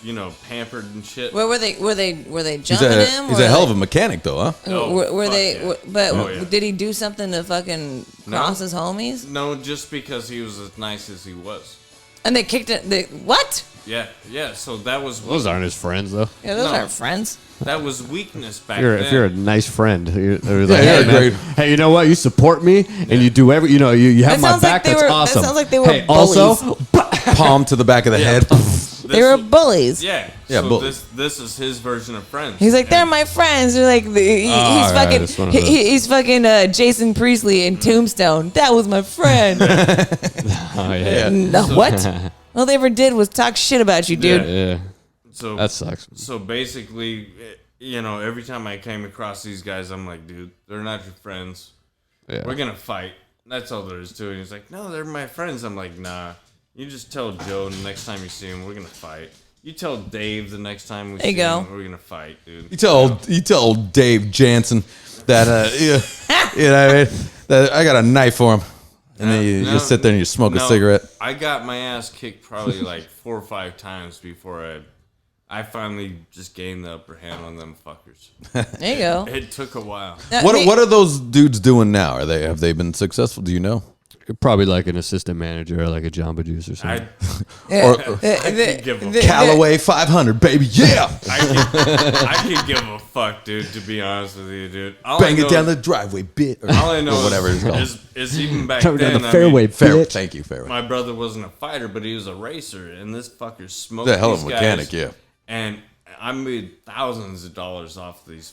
pampered and shit. Were they He's jumping him? a hell of a mechanic, though, huh? Oh, Were fuck they? yeah. But Oh, yeah. did he do something to fucking cross No. his homies? No, just because he was as nice as he was. And they kicked it. What? Yeah. So that was Those aren't his friends, though. Yeah, those No. aren't friends. that was weakness back If you're a then. nice friend, they're like, you're hey, a man, great- hey, you know what? You support me, and you do you have That my sounds like back. they That's were- that awesome. sounds like they were hey, also, palm to the back of the head. They were bullies. Yeah. Yeah, So but- this is his version of Friends. He's like, they're my friends. They're like, it's one of those. he's fucking Jason Priestley in Tombstone. That was my friend. Oh yeah. No, what? All they ever did was talk shit about you, dude. Yeah. So That sucks. So basically, every time I came across these guys, I'm like, dude, they're not your friends. Yeah. We're gonna fight. That's all there is to it. And he's like, no, they're my friends. I'm like, nah. You just tell Joe the next time you see him, we're gonna fight. You tell Dave the next time we There you see go. him, we're gonna fight, dude. You tell old Dave Jansen that you know what I mean, that I got a knife for him, and then you just sit there and you smoke a cigarette. I got my ass kicked probably like 4 or 5 times before I finally just gained the upper hand on them fuckers. There you go. It took a while. What are those dudes doing now? Have they been successful? Do you know? Probably like an assistant manager or like a Jamba Juice or something. Or I could give a Callaway 500, baby, yeah! I could give a fuck, dude. To be honest with you, dude. All Bang I know it down the driveway, bit. All I know or whatever it's called. is even back Coming then. down the fairway, Fair, bitch. thank you, fairway. My brother wasn't a fighter, but he was a racer, and this fucker smoked He's a hell of a these mechanic, guys, yeah. And I made thousands of dollars off these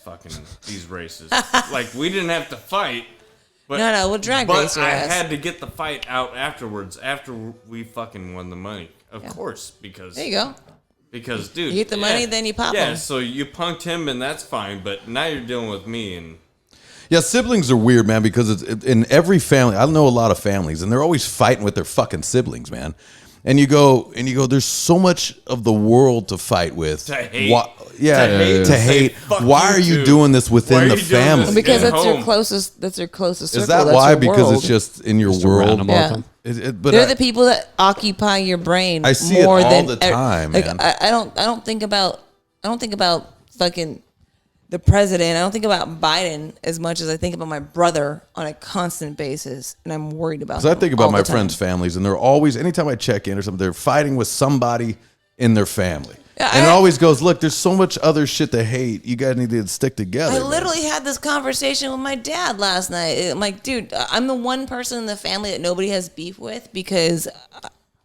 races. Like we didn't have to fight. But, No, we'll drag but race your I ass. had to get the fight out afterwards, after we fucking won the money. Of course, because There you go. Because, dude, You get the money, then you pop Yeah, 'em. so you punked him, and that's fine. But now you're dealing with me, and Yeah, siblings are weird, man, because in every family, I know a lot of families, and they're always fighting with their fucking siblings, man. And you go, there's so much of the world to fight with. To hate. To hate. Fuck Why you are you too. doing this Why within are the you doing family? this? Because Get that's your home. closest. That's your closest circle. Is that That's why? your Because world. it's just in your Just around world. them all Yeah. the time. But They're the people that occupy your brain. I see it more all than the time, like, man. I don't think about fucking the president. I don't think about Biden as much as I think about my brother on a constant basis, and I'm worried about. Because I think about all my the time. friends' families, and they're always, anytime I check in or something, they're fighting with somebody in their family. Yeah, And it always goes, look, there's so much other shit to hate. You guys need to stick together. I man. literally had this conversation with my dad last night. I'm like, dude, I'm the one person in the family that nobody has beef with because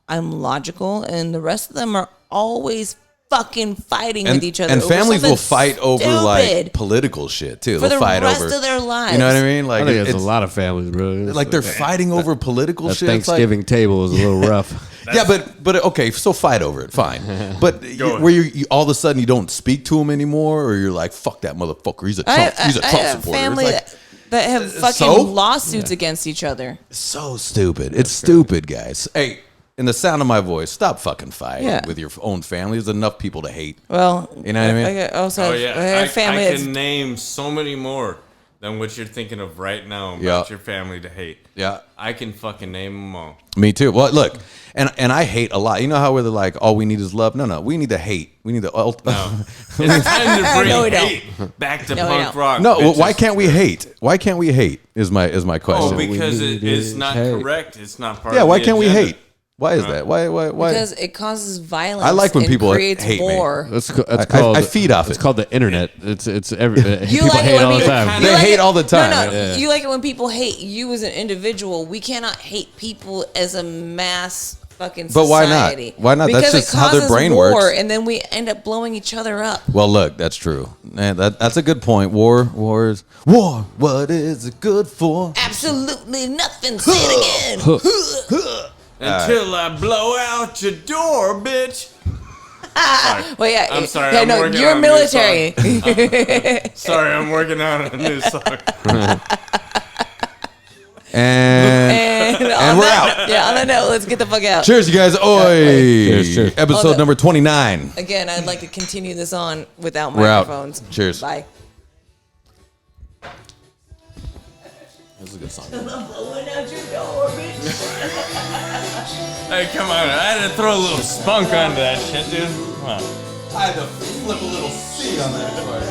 I'm logical, and the rest of them are always fucking fighting with each other. And over families will something fight over like stupid political shit too. for They'll the fight rest over of their lives. You know what I mean? Like I think there's it's a lot of families, bro. It's like they're fighting over political that shit. It's like- Thanksgiving table is a little rough. yeah, but okay, so fight over it, fine. But where you all of a sudden you don't speak to him anymore, or you're like, fuck that motherfucker. He's a Trump. He's a I Trump have supporter. family It's like, that have fucking so? lawsuits against each other. so stupid. It's stupid, guys. Hey, in the sound of my voice, stop fucking fighting Yeah. with your own family. There's enough people to hate. Well, You know what I mean? I also oh have, yeah, I have family I that's can name so many more than what you're thinking of right now about Yeah. your family to hate. Yeah. I can fucking name them all. Me too. Well, look, and I hate a lot. You know how where they're like, all we need is love? No, we need to hate. We need to. No. It's time to bring No, we don't. hate back to No, we punk don't. rock. No, well, why bitches. can't we hate? Why can't we hate? Is my question. Oh, because we it need is is not hate. correct. It's not part yeah, of why the can't we agenda. hate? Why is that? Why? because it causes violence. I like when and people creates hate me. war. That's I called. feed off It's it. called the internet. It's every. You people like hate it when all the people time. you They like hate it- all the time. No, Yeah. you like it when people hate you as an individual. We cannot hate people as a mass fucking But why not? society. Why not? That's Because just it how their causes brain war, works. and then we end up blowing each other up. Well, look, that's true. Man, that's a good point. War. What is it good for? Absolutely nothing. Say it again. Until I blow out your door, bitch. Well, yeah. I'm sorry, Yeah, I'm no, working you're on a new military. Sorry, I'm working on a new song. And and we're out. Yeah, on that note, let's get the fuck out. Cheers, you guys. Oi. Cheers. Episode Hold up. number 29. Again, I'd like to continue this on without We're out. microphones. Cheers. Bye. That's a good song. Hey, come on. I had to throw a little spunk onto that shit, dude. Come on. I had to flip a little C on that part.